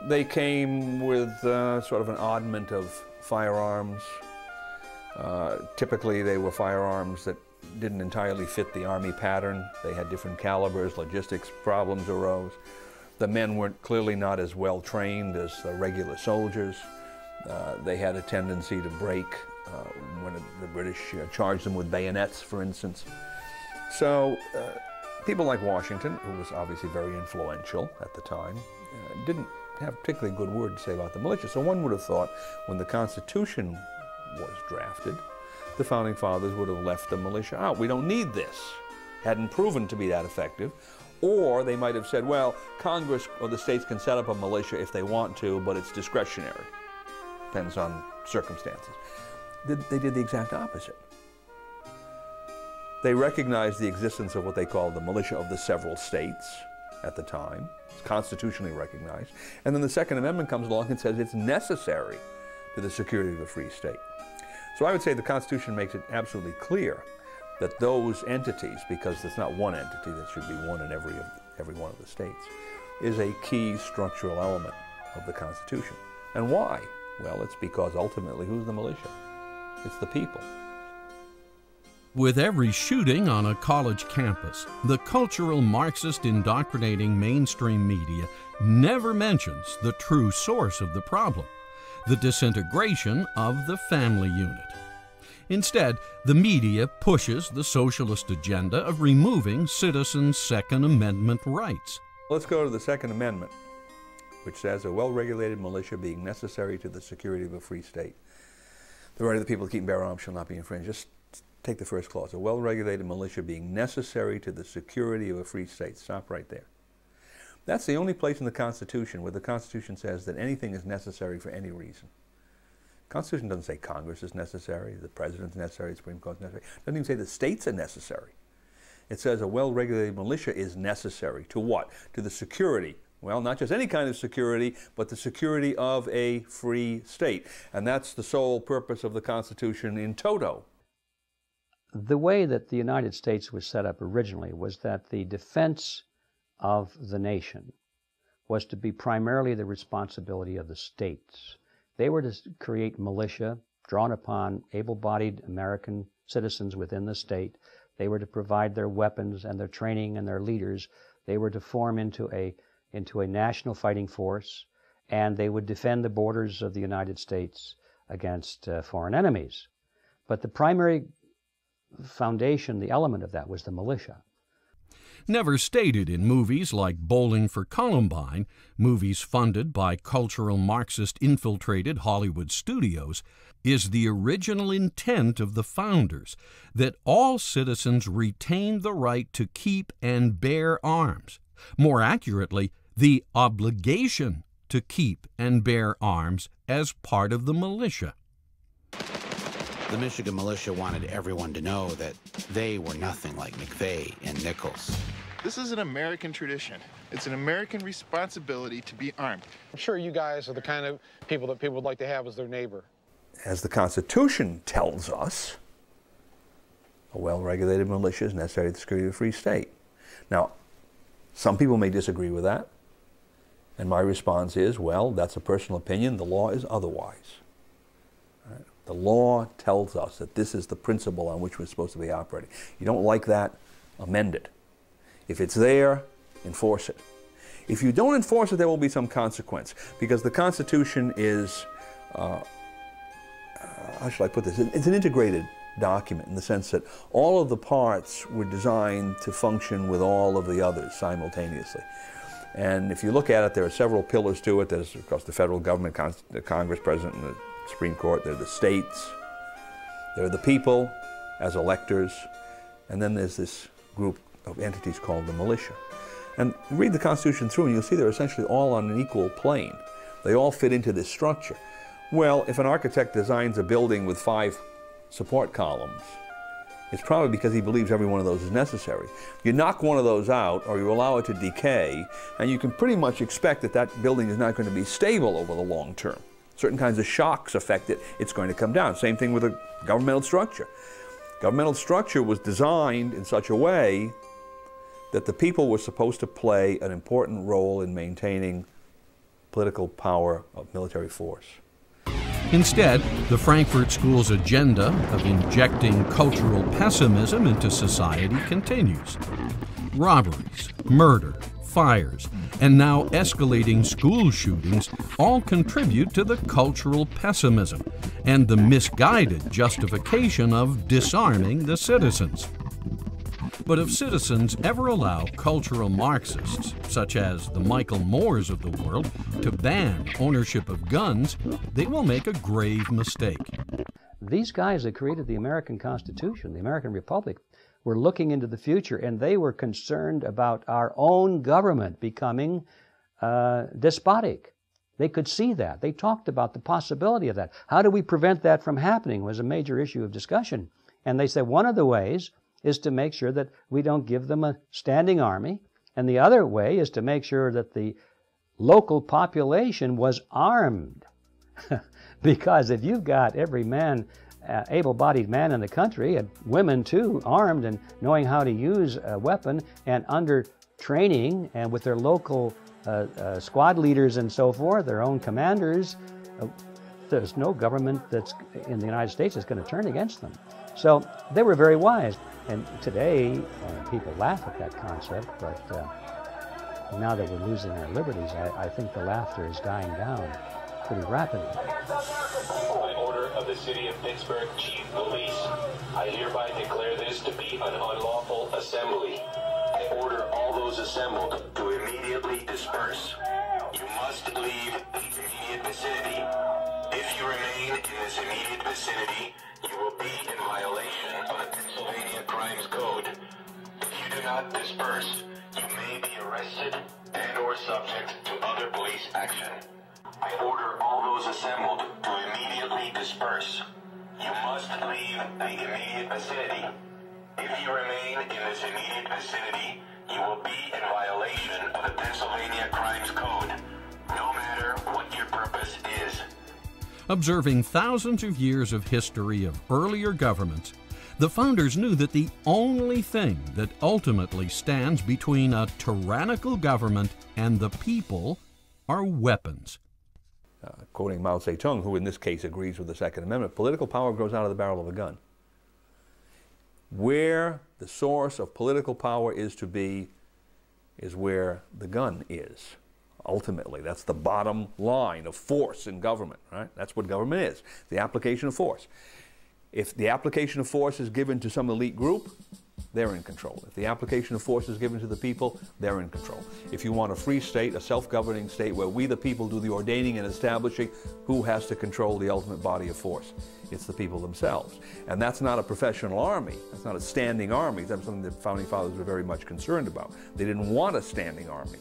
They came with sort of an oddment of firearms. Typically, they were firearms that didn't entirely fit the Army pattern. They had different calibers, logistics problems arose. The men weren't clearly not as well trained as the regular soldiers. They had a tendency to break when the British charged them with bayonets, for instance. So people like Washington, who was obviously very influential at the time, didn't have a particularly good word to say about the militia. So one would have thought when the Constitution was drafted, the Founding Fathers would have left the militia out. We don't need this. Hadn't proven to be that effective. Or they might have said, well, Congress or the states can set up a militia if they want to, but it's discretionary. Depends on circumstances. They did the exact opposite. They recognized the existence of what they called the militia of the several states at the time. It's constitutionally recognized. And then the Second Amendment comes along and says it's necessary to the security of a free state. So I would say the Constitution makes it absolutely clear that those entities, because there's not one entity, there should be one in every one of the states, is a key structural element of the Constitution. And why? Well, it's because ultimately, who's the militia? It's the people. With every shooting on a college campus, the cultural Marxist indoctrinating mainstream media never mentions the true source of the problem, the disintegration of the family unit. Instead, the media pushes the socialist agenda of removing citizens' Second Amendment rights. Let's go to the Second Amendment, which says a well-regulated militia being necessary to the security of a free state. The right of the people to keep and bear arms shall not be infringed. Just take the first clause. A well-regulated militia being necessary to the security of a free state. Stop right there. That's the only place in the Constitution where the Constitution says that anything is necessary for any reason. The Constitution doesn't say Congress is necessary, the President's necessary, the Supreme Court is necessary. It doesn't even say the states are necessary. It says a well-regulated militia is necessary to what? To the security. Well, not just any kind of security, but the security of a free state. And that's the sole purpose of the Constitution in toto. The way that the United States was set up originally was that the defense of the nation was to be primarily the responsibility of the states. They were to create militia drawn upon able-bodied American citizens within the state. They were to provide their weapons and their training and their leaders. They were to form into a national fighting force, and they would defend the borders of the United States against foreign enemies. But the primary foundation, the element of that, was the militia. Never stated in movies like Bowling for Columbine, movies funded by cultural Marxist-infiltrated Hollywood studios, is the original intent of the founders that all citizens retain the right to keep and bear arms. More accurately, the obligation to keep and bear arms as part of the militia. The Michigan militia wanted everyone to know that they were nothing like McVeigh and Nichols. This is an American tradition. It's an American responsibility to be armed. I'm sure you guys are the kind of people that people would like to have as their neighbor. As the Constitution tells us, a well-regulated militia is necessary to the security of a free state. Now, some people may disagree with that, and my response is, well, that's a personal opinion. The law is otherwise. Right? The law tells us that this is the principle on which we're supposed to be operating. You don't like that, amend it. If it's there, enforce it. If you don't enforce it, there will be some consequence, because the Constitution is, how shall I put this? It's an integrated document in the sense that all of the parts were designed to function with all of the others simultaneously. And if you look at it, there are several pillars to it. There's, of course, the federal government, the Congress, President, and the Supreme Court. There are the states. There are the people as electors. And then there's this group of entities called the militia. And read the Constitution through and you'll see they're essentially all on an equal plane. They all fit into this structure. Well, if an architect designs a building with 5 support columns, it's probably because he believes every one of those is necessary. You knock one of those out or you allow it to decay, and you can pretty much expect that that building is not going to be stable over the long term. certain kinds of shocks affect it, it's going to come down. Same thing with a governmental structure. Governmental structure was designed in such a way that the people were supposed to play an important role in maintaining political power of military force. Instead, the Frankfurt School's agenda of injecting cultural pessimism into society continues. Robberies, murder, fires, and now escalating school shootings all contribute to the cultural pessimism and the misguided justification of disarming the citizens. But if citizens ever allow cultural Marxists, such as the Michael Moores of the world, to ban ownership of guns, they will make a grave mistake. These guys that created the American Constitution, the American Republic, were looking into the future, and they were concerned about our own government becoming despotic. They could see that. They talked about the possibility of that. How do we prevent that from happening was a major issue of discussion. And they said one of the ways is to make sure that we don't give them a standing army, and the other way is to make sure that the local population was armed. Because if you've got every man, able-bodied man in the country, and women too, armed and knowing how to use a weapon and under training and with their local squad leaders and so forth, their own commanders, there's no government that's in the United States that's going to turn against them. So they were very wise. And today, people laugh at that concept, but now that we're losing our liberties, I think the laughter is dying down pretty rapidly. By order of the City of Pittsburgh Chief Police, I hereby declare this to be an unlawful assembly. I order all those assembled to immediately disperse. You must leave the immediate vicinity. If you remain in this immediate vicinity, you will be in violation of the Pennsylvania Crimes Code. If you do not disperse, you may be arrested and or subject to other police action. I order all those assembled to immediately disperse. You must leave the immediate vicinity. If you remain in this immediate vicinity, you will be in violation of the Pennsylvania Crimes Code, no matter what your purpose is. Observing thousands of years of history of earlier governments, the founders knew that the only thing that ultimately stands between a tyrannical government and the people are weapons. Quoting Mao Zedong, who in this case agrees with the Second Amendment, political power grows out of the barrel of a gun. Where the source of political power is to be is where the gun is. Ultimately, that's the bottom line of force in government, right? That's what government is, the application of force. If the application of force is given to some elite group, they're in control. If the application of force is given to the people, they're in control. If you want a free state, a self-governing state where we the people do the ordaining and establishing, who has to control the ultimate body of force? It's the people themselves. And that's not a professional army. That's not a standing army. That's something the Founding Fathers were very much concerned about. They didn't want a standing army.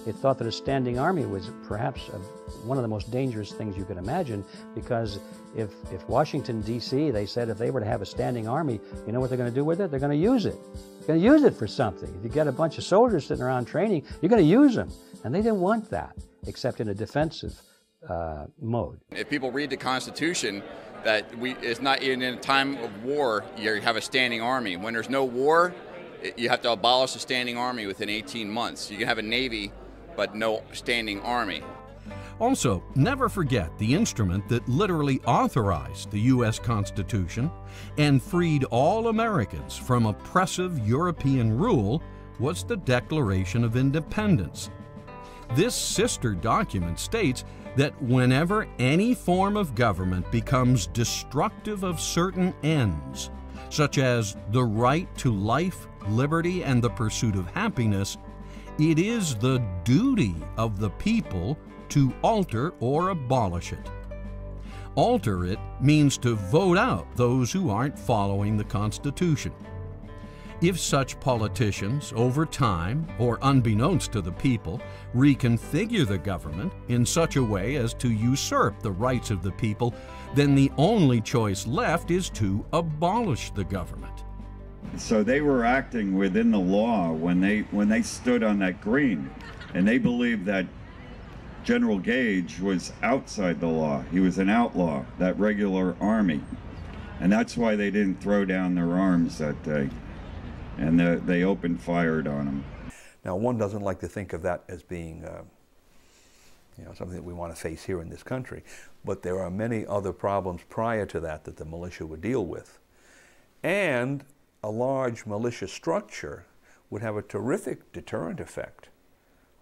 It thought that a standing army was perhaps one of the most dangerous things you could imagine, because if Washington, D.C., they said if they were to have a standing army, you know what they're going to do with it? They're going to use it. They're going to use it for something. If you get a bunch of soldiers sitting around training, you're going to use them. And they didn't want that, except in a defensive mode. If people read the Constitution, that it's not even in a time of war you have a standing army. When there's no war, you have to abolish a standing army within 18 months. You can have a navy, but no standing army. Also, never forget the instrument that literally authorized the U.S. Constitution and freed all Americans from oppressive European rule was the Declaration of Independence. This sister document states that whenever any form of government becomes destructive of certain ends, such as the right to life, liberty, and the pursuit of happiness, it is the duty of the people to alter or abolish it. Alter it means to vote out those who aren't following the Constitution. If such politicians, over time, or unbeknownst to the people, reconfigure the government in such a way as to usurp the rights of the people, then the only choice left is to abolish the government. So they were acting within the law when they stood on that green, and they believed that General Gage was outside the law. He was an outlaw, that regular army. And that's why they didn't throw down their arms that day. And they opened fire on him. Now, one doesn't like to think of that as being something that we want to face here in this country. But there are many other problems prior to that that the militia would deal with. And a large militia structure would have a terrific deterrent effect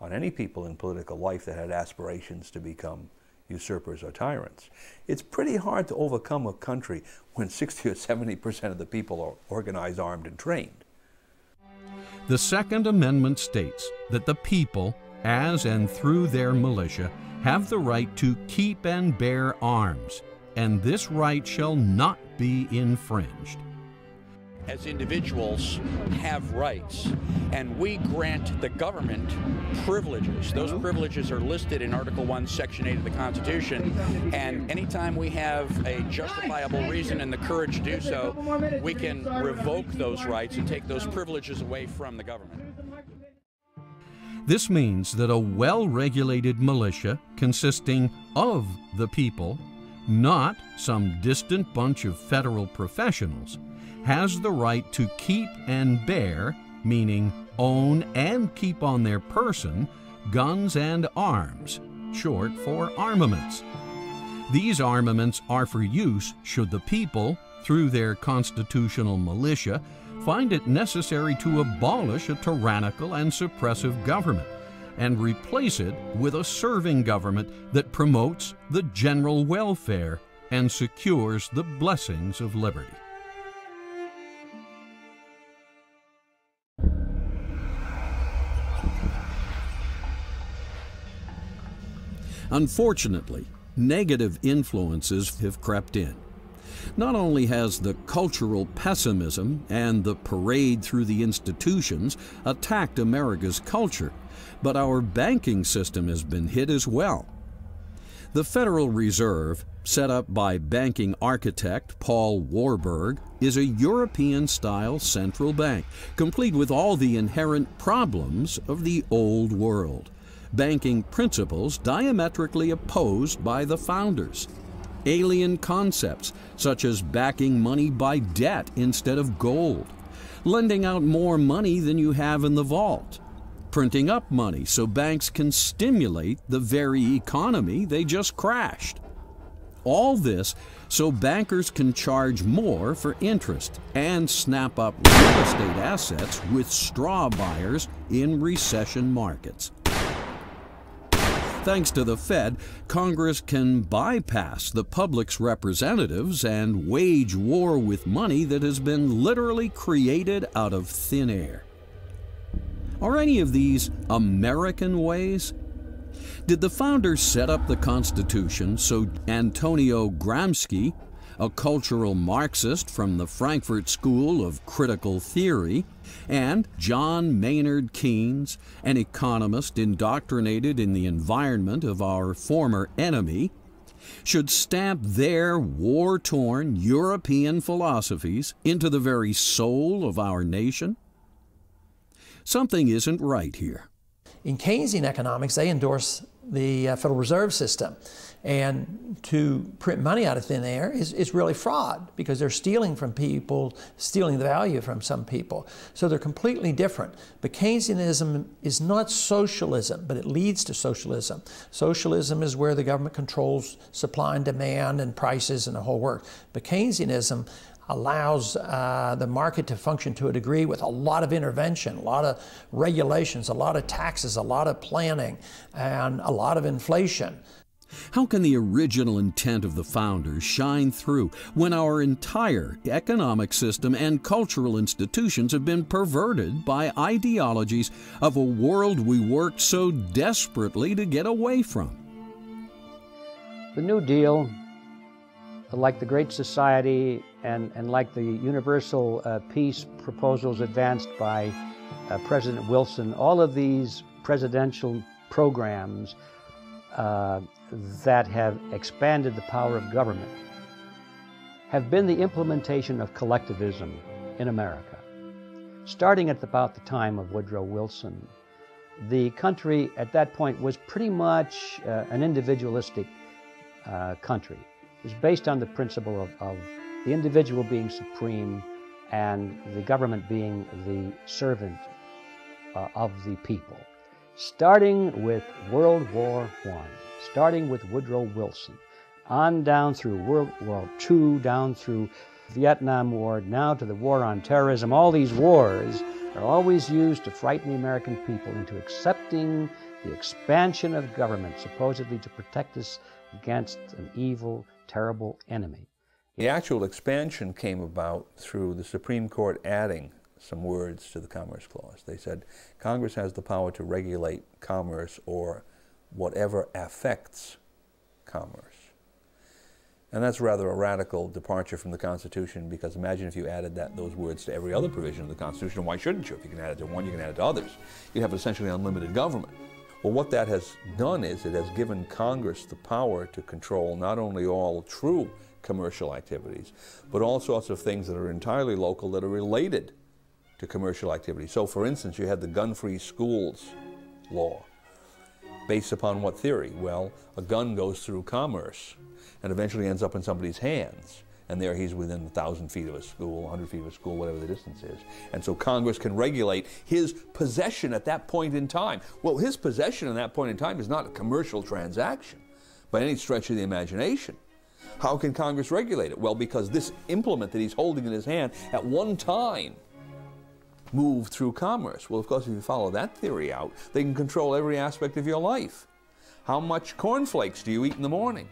on any people in political life that had aspirations to become usurpers or tyrants. It's pretty hard to overcome a country when 60 or 70% of the people are organized, armed, and trained. The Second Amendment states that the people, as and through their militia, have the right to keep and bear arms, and this right shall not be infringed. As individuals have rights, and we grant the government privileges. Those privileges are listed in Article 1, Section 8 of the Constitution, and anytime we have a justifiable reason and the courage to do so, we can revoke those rights and take those privileges away from the government. This means that a well-regulated militia consisting of the people, not some distant bunch of federal professionals, has the right to keep and bear, meaning own and keep on their person, guns and arms, short for armaments. These armaments are for use should the people, through their constitutional militia, find it necessary to abolish a tyrannical and suppressive government and replace it with a serving government that promotes the general welfare and secures the blessings of liberty. Unfortunately, negative influences have crept in. Not only has the cultural pessimism and the parade through the institutions attacked America's culture, but our banking system has been hit as well. The Federal Reserve, set up by banking architect Paul Warburg, is a European-style central bank, complete with all the inherent problems of the old world. Banking principles diametrically opposed by the founders. Alien concepts such as backing money by debt instead of gold, lending out more money than you have in the vault, printing up money so banks can stimulate the very economy they just crashed. All this so bankers can charge more for interest and snap up real estate assets with straw buyers in recession markets. Thanks to the Fed, Congress can bypass the public's representatives and wage war with money that has been literally created out of thin air. Are any of these American ways? Did the founders set up the Constitution so Antonio Gramsci, a cultural Marxist from the Frankfurt School of Critical Theory, and John Maynard Keynes, an economist indoctrinated in the environment of our former enemy, should stamp their war-torn European philosophies into the very soul of our nation? Something isn't right here. In Keynesian economics, they endorse the Federal Reserve System. And to print money out of thin air is really fraud, because they're stealing from people, stealing the value from some people. So they're completely different. But Keynesianism is not socialism, but it leads to socialism. Socialism is where the government controls supply and demand and prices and the whole work. But Keynesianism allows the market to function to a degree with a lot of intervention, a lot of regulations, a lot of taxes, a lot of planning, and a lot of inflation. How can the original intent of the founders shine through when our entire economic system and cultural institutions have been perverted by ideologies of a world we worked so desperately to get away from? The New Deal, like the Great Society and like the universal peace proposals advanced by President Wilson, all of these presidential programs that have expanded the power of government have been the implementation of collectivism in America. Starting at about the time of Woodrow Wilson, The country at that point was pretty much an individualistic country. It was based on the principle of the individual being supreme and the government being the servant of the people. Starting with World War I, starting with Woodrow Wilson, on down through World War II, down through Vietnam War, now to the war on terrorism. All these wars are always used to frighten the American people into accepting the expansion of government, supposedly to protect us against an evil, terrible enemy. The actual expansion came about through the Supreme Court adding some words to the Commerce Clause. They said Congress has the power to regulate commerce or whatever affects commerce. And that's rather a radical departure from the Constitution, because imagine if you added those words to every other provision of the Constitution. Why shouldn't you? If you can add it to one, you can add it to others. You'd have essentially unlimited government. Well, what that has done is it has given Congress the power to control not only all true commercial activities, but all sorts of things that are entirely local that are related to commercial activity. So, for instance, you had the gun-free schools law. Based upon what theory? Well, a gun goes through commerce and eventually ends up in somebody's hands. And there he's within 1,000 feet of a school, 100 feet of a school, whatever the distance is. And so Congress can regulate his possession at that point in time. Well, his possession at that point in time is not a commercial transaction by any stretch of the imagination. How can Congress regulate it? Well, because this implement that he's holding in his hand at one time moved through commerce. Well, of course, if you follow that theory out, they can control every aspect of your life. How much cornflakes do you eat in the morning?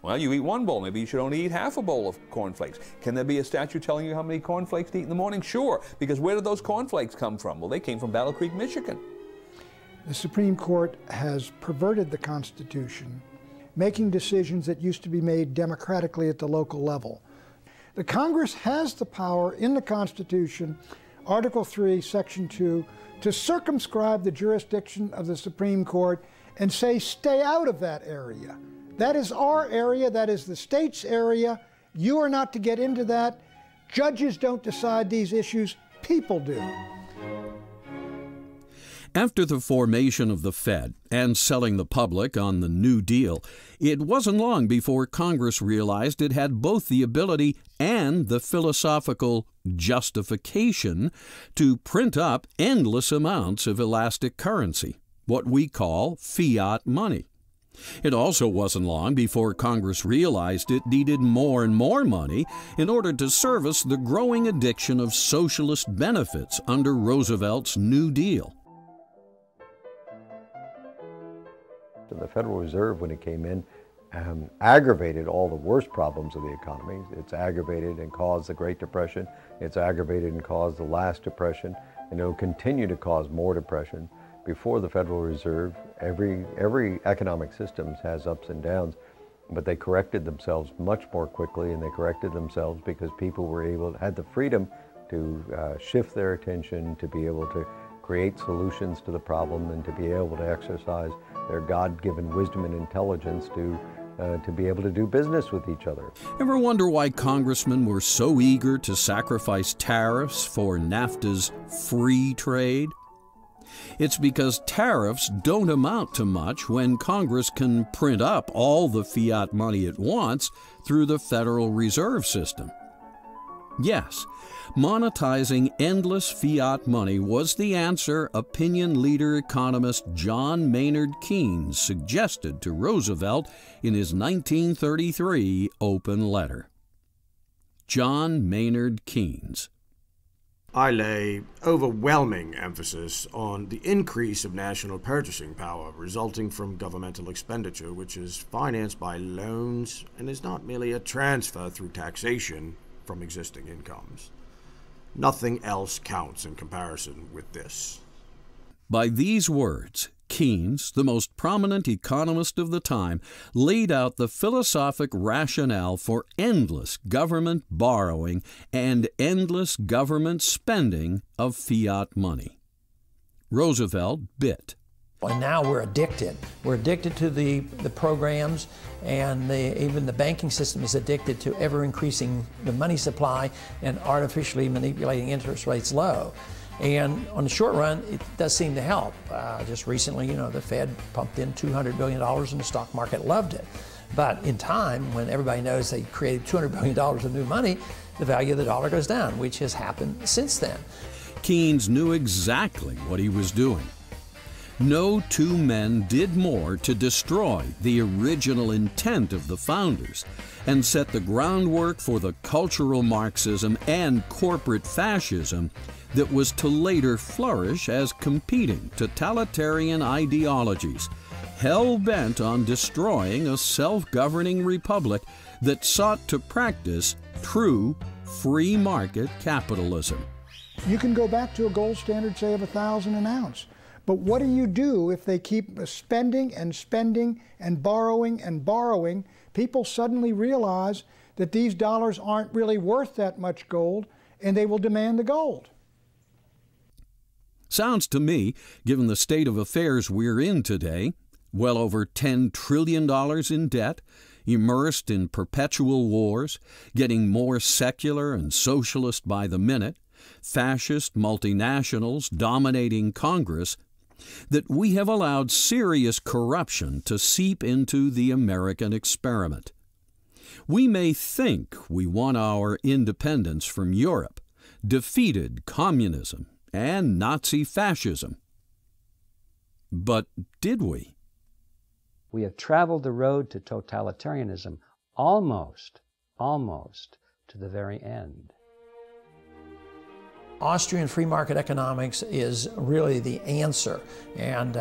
Well, you eat one bowl. Maybe you should only eat half a bowl of cornflakes. Can there be a statute telling you how many cornflakes to eat in the morning? Sure, because where did those cornflakes come from? Well, they came from Battle Creek, Michigan. The Supreme Court has perverted the Constitution, making decisions that used to be made democratically at the local level. The Congress has the power in the Constitution, Article 3, Section 2, to circumscribe the jurisdiction of the Supreme Court and say, stay out of that area. That is our area, that is the state's area. You are not to get into that. Judges don't decide these issues, people do. After the formation of the Fed and selling the public on the New Deal, it wasn't long before Congress realized it had both the ability and the philosophical justification to print up endless amounts of elastic currency, what we call fiat money. It also wasn't long before Congress realized it needed more and more money in order to service the growing addiction of socialist benefits under Roosevelt's New Deal. The Federal Reserve, when it came in, aggravated all the worst problems of the economy. It's aggravated and caused the Great Depression. It's aggravated and caused the last depression, and it will continue to cause more depression. Before the Federal Reserve, every economic system has ups and downs, but they corrected themselves much more quickly, and they corrected themselves because people had the freedom to shift their attention, to be able to create solutions to the problem, and to be able to exercise their God-given wisdom and intelligence to be able to do business with each other. Ever wonder why congressmen were so eager to sacrifice tariffs for NAFTA's free trade? It's because tariffs don't amount to much when Congress can print up all the fiat money it wants through the Federal Reserve System. Yes, monetizing endless fiat money was the answer opinion leader economist John Maynard Keynes suggested to Roosevelt in his 1933 open letter. John Maynard Keynes. I lay overwhelming emphasis on the increase of national purchasing power resulting from governmental expenditure, which is financed by loans and is not merely a transfer through taxation from existing incomes. Nothing else counts in comparison with this. By these words, Keynes, the most prominent economist of the time, laid out the philosophic rationale for endless government borrowing and endless government spending of fiat money. Roosevelt bit. And now we're addicted. We're addicted to the programs, and even the banking system is addicted to ever increasing the money supply and artificially manipulating interest rates low. And on the short run, it does seem to help. Just recently, the Fed pumped in $200 billion and the stock market loved it. But in time, when everybody knows they created $200 billion of new money, the value of the dollar goes down, which has happened since then. Keynes knew exactly what he was doing. No two men did more to destroy the original intent of the founders and set the groundwork for the cultural Marxism and corporate fascism that was to later flourish as competing totalitarian ideologies, hell-bent on destroying a self-governing republic that sought to practice true free market capitalism. You can go back to a gold standard, say, of $1,000 an ounce. But what do you do if they keep spending and spending and borrowing and borrowing? People suddenly realize that these dollars aren't really worth that much gold, and they will demand the gold. Sounds to me, given the state of affairs we're in today, well over $10 trillion in debt, immersed in perpetual wars, getting more secular and socialist by the minute, fascist multinationals dominating Congress, that we have allowed serious corruption to seep into the American experiment. We may think we won our independence from Europe, defeated communism and Nazi fascism. But did we? We have traveled the road to totalitarianism almost to the very end. Austrian free market economics is really the answer, and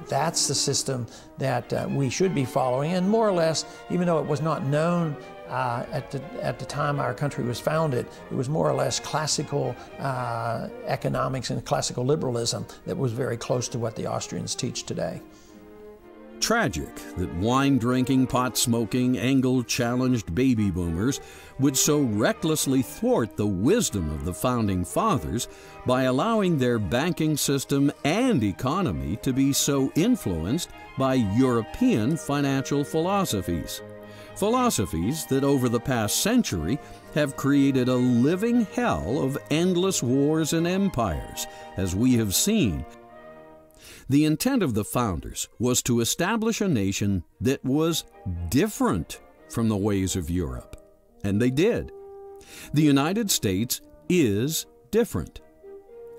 that's the system that we should be following. And more or less, even though it was not known at the time our country was founded, it was more or less classical economics and classical liberalism that was very close to what the Austrians teach today. Tragic that wine-drinking, pot-smoking, angle-challenged baby boomers would so recklessly thwart the wisdom of the Founding Fathers by allowing their banking system and economy to be so influenced by European financial philosophies. Philosophies that over the past century have created a living hell of endless wars and empires, as we have seen. The intent of the founders was to establish a nation that was different from the ways of Europe. And they did. The United States is different.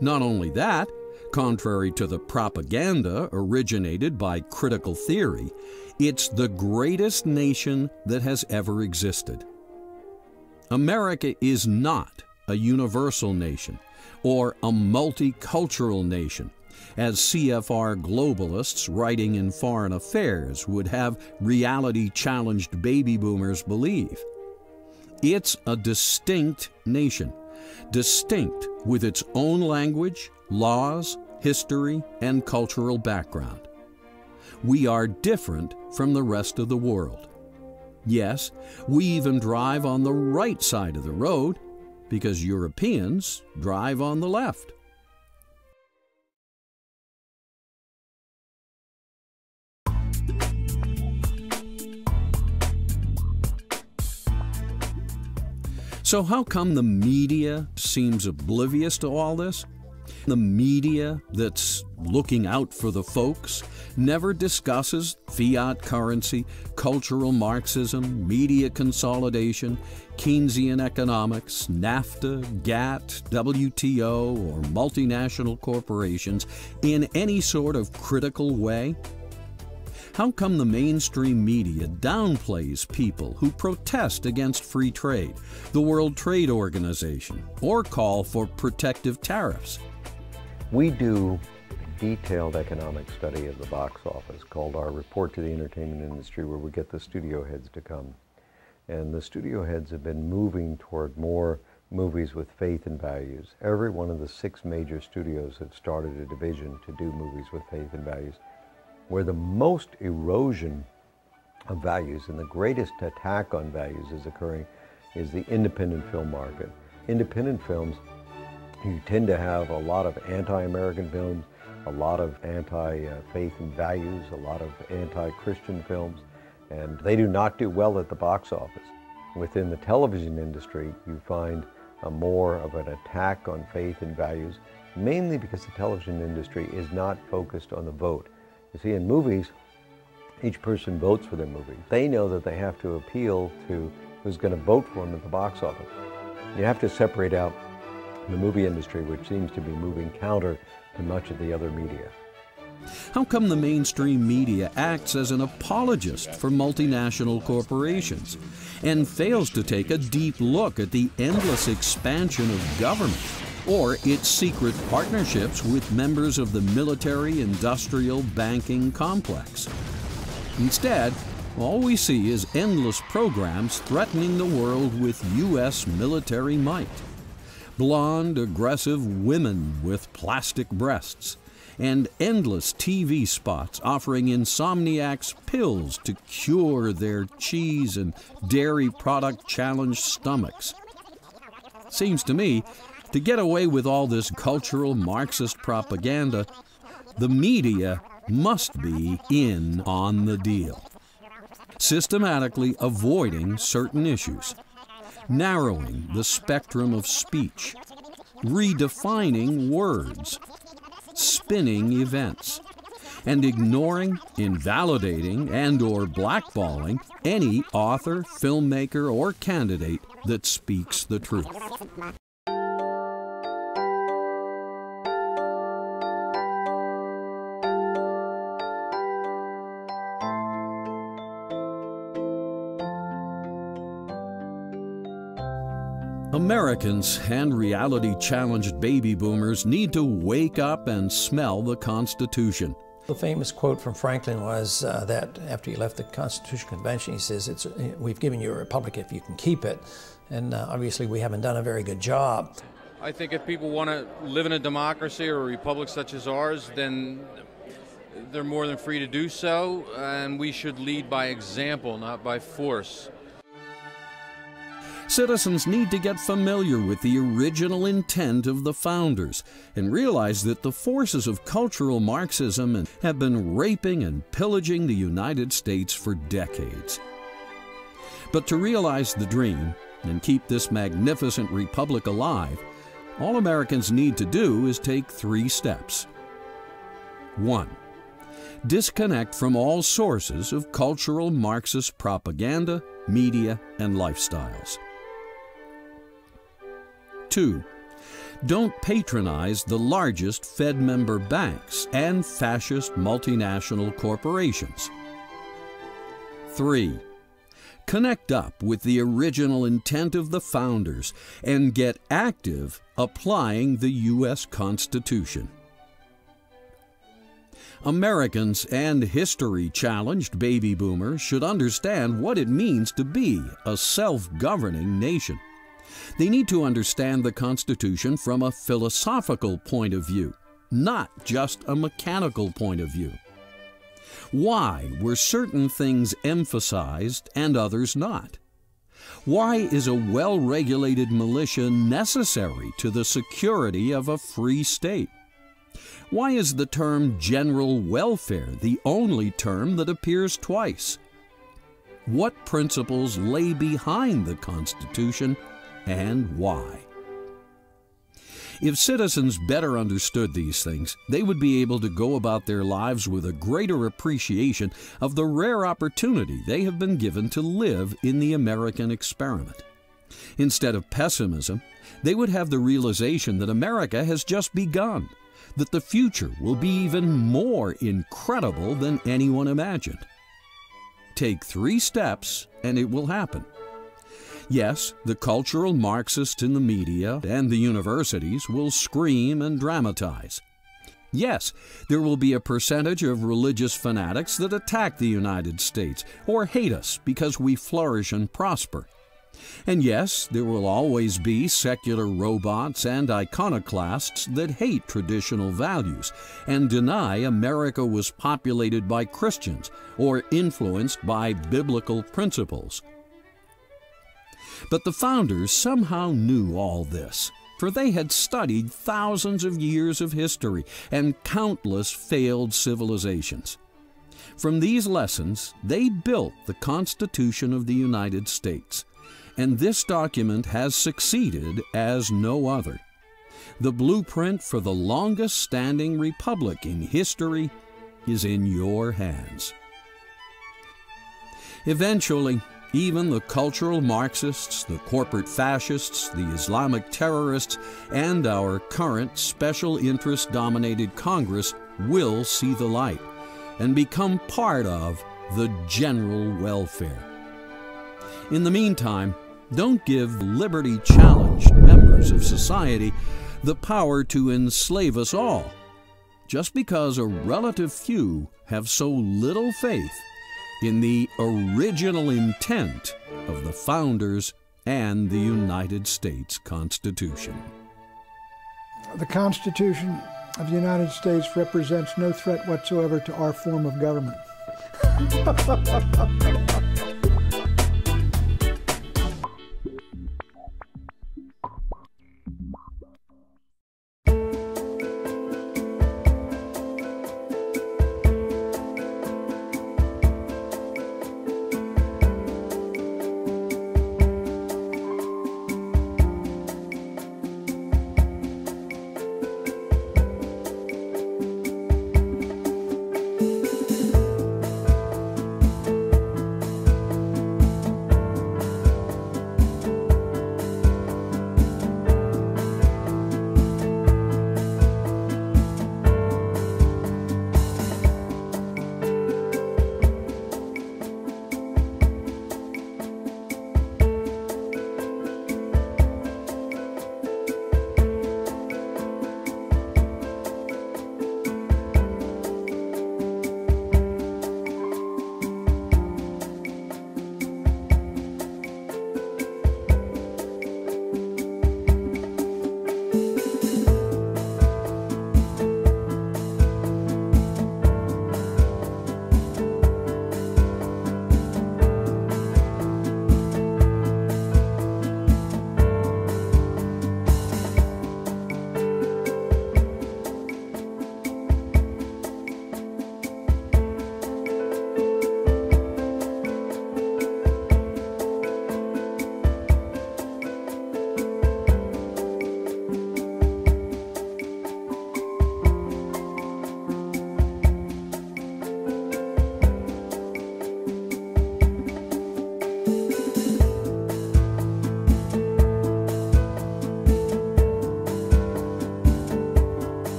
Not only that, contrary to the propaganda originated by critical theory, it's the greatest nation that has ever existed. America is not a universal nation or a multicultural nation, as CFR globalists writing in Foreign Affairs would have reality-challenged baby boomers believe. It's a distinct nation, distinct with its own language, laws, history, and cultural background. We are different from the rest of the world. Yes, we even drive on the right side of the road because Europeans drive on the left. So how come the media seems oblivious to all this? The media that's looking out for the folks never discusses fiat currency, cultural Marxism, media consolidation, Keynesian economics, NAFTA, GATT, WTO, or multinational corporations in any sort of critical way? How come the mainstream media downplays people who protest against free trade, the World Trade Organization, or call for protective tariffs? We do a detailed economic study of the box office called our Report to the Entertainment Industry, where we get the studio heads to come. And the studio heads have been moving toward more movies with faith and values. Every one of the 6 major studios have started a division to do movies with faith and values. Where the most erosion of values and the greatest attack on values is occurring is the independent film market. Independent films, you tend to have a lot of anti-American films, a lot of anti-faith and values, a lot of anti-Christian films, and they do not do well at the box office. Within the television industry, you find more of an attack on faith and values, mainly because the television industry is not focused on the vote. You see, in movies, each person votes for their movie. They know that they have to appeal to who's going to vote for them at the box office. You have to separate out the movie industry, which seems to be moving counter to much of the other media. How come the mainstream media acts as an apologist for multinational corporations and fails to take a deep look at the endless expansion of government or its secret partnerships with members of the military-industrial banking complex? Instead, all we see is endless programs threatening the world with U.S. military might. Blonde, aggressive women with plastic breasts, and endless TV spots offering insomniacs pills to cure their cheese and dairy product challenged stomachs. Seems to me, to get away with all this cultural Marxist propaganda, the media must be in on the deal, systematically avoiding certain issues, narrowing the spectrum of speech, redefining words, spinning events, and ignoring, invalidating, and/or blackballing any author, filmmaker, or candidate that speaks the truth. Americans and reality-challenged baby boomers need to wake up and smell the Constitution. The famous quote from Franklin was that after he left the Constitutional Convention, he says, "We've given you a republic if you can keep it." And obviously we haven't done a very good job. I think if people want to live in a democracy or a republic such as ours, then they're more than free to do so, and we should lead by example, not by force. Citizens need to get familiar with the original intent of the founders and realize that the forces of cultural Marxism have been raping and pillaging the United States for decades. But to realize the dream and keep this magnificent republic alive, all Americans need to do is take 3 steps. 1. Disconnect from all sources of cultural Marxist propaganda, media, and lifestyles. 2. Don't patronize the largest Fed member banks and fascist multinational corporations. 3. Connect up with the original intent of the founders and get active applying the U.S. Constitution. Americans and history-challenged baby boomers should understand what it means to be a self-governing nation. They need to understand the Constitution from a philosophical point of view, not just a mechanical point of view. Why were certain things emphasized and others not? Why is a well-regulated militia necessary to the security of a free state? Why is the term general welfare the only term that appears twice? What principles lay behind the Constitution and why? If citizens better understood these things, they would be able to go about their lives with a greater appreciation of the rare opportunity they have been given to live in the American experiment. Instead of pessimism, they would have the realization that America has just begun, that the future will be even more incredible than anyone imagined. Take 3 steps and it will happen. Yes, the cultural Marxists in the media and the universities will scream and dramatize. Yes, there will be a percentage of religious fanatics that attack the United States or hate us because we flourish and prosper. And yes, there will always be secular robots and iconoclasts that hate traditional values and deny America was populated by Christians or influenced by biblical principles. But the founders somehow knew all this, for they had studied thousands of years of history and countless failed civilizations. From these lessons, they built the Constitution of the United States, And this document has succeeded as no other. The blueprint for the longest-standing republic in history is in your hands. Eventually, even the cultural Marxists, the corporate fascists, the Islamic terrorists, and our current special interest-dominated Congress will see the light and become part of the general welfare. In the meantime, don't give liberty-challenged members of society the power to enslave us all, just because a relative few have so little faith in the original intent of the founders and the United States Constitution. The Constitution of the United States represents no threat whatsoever to our form of government.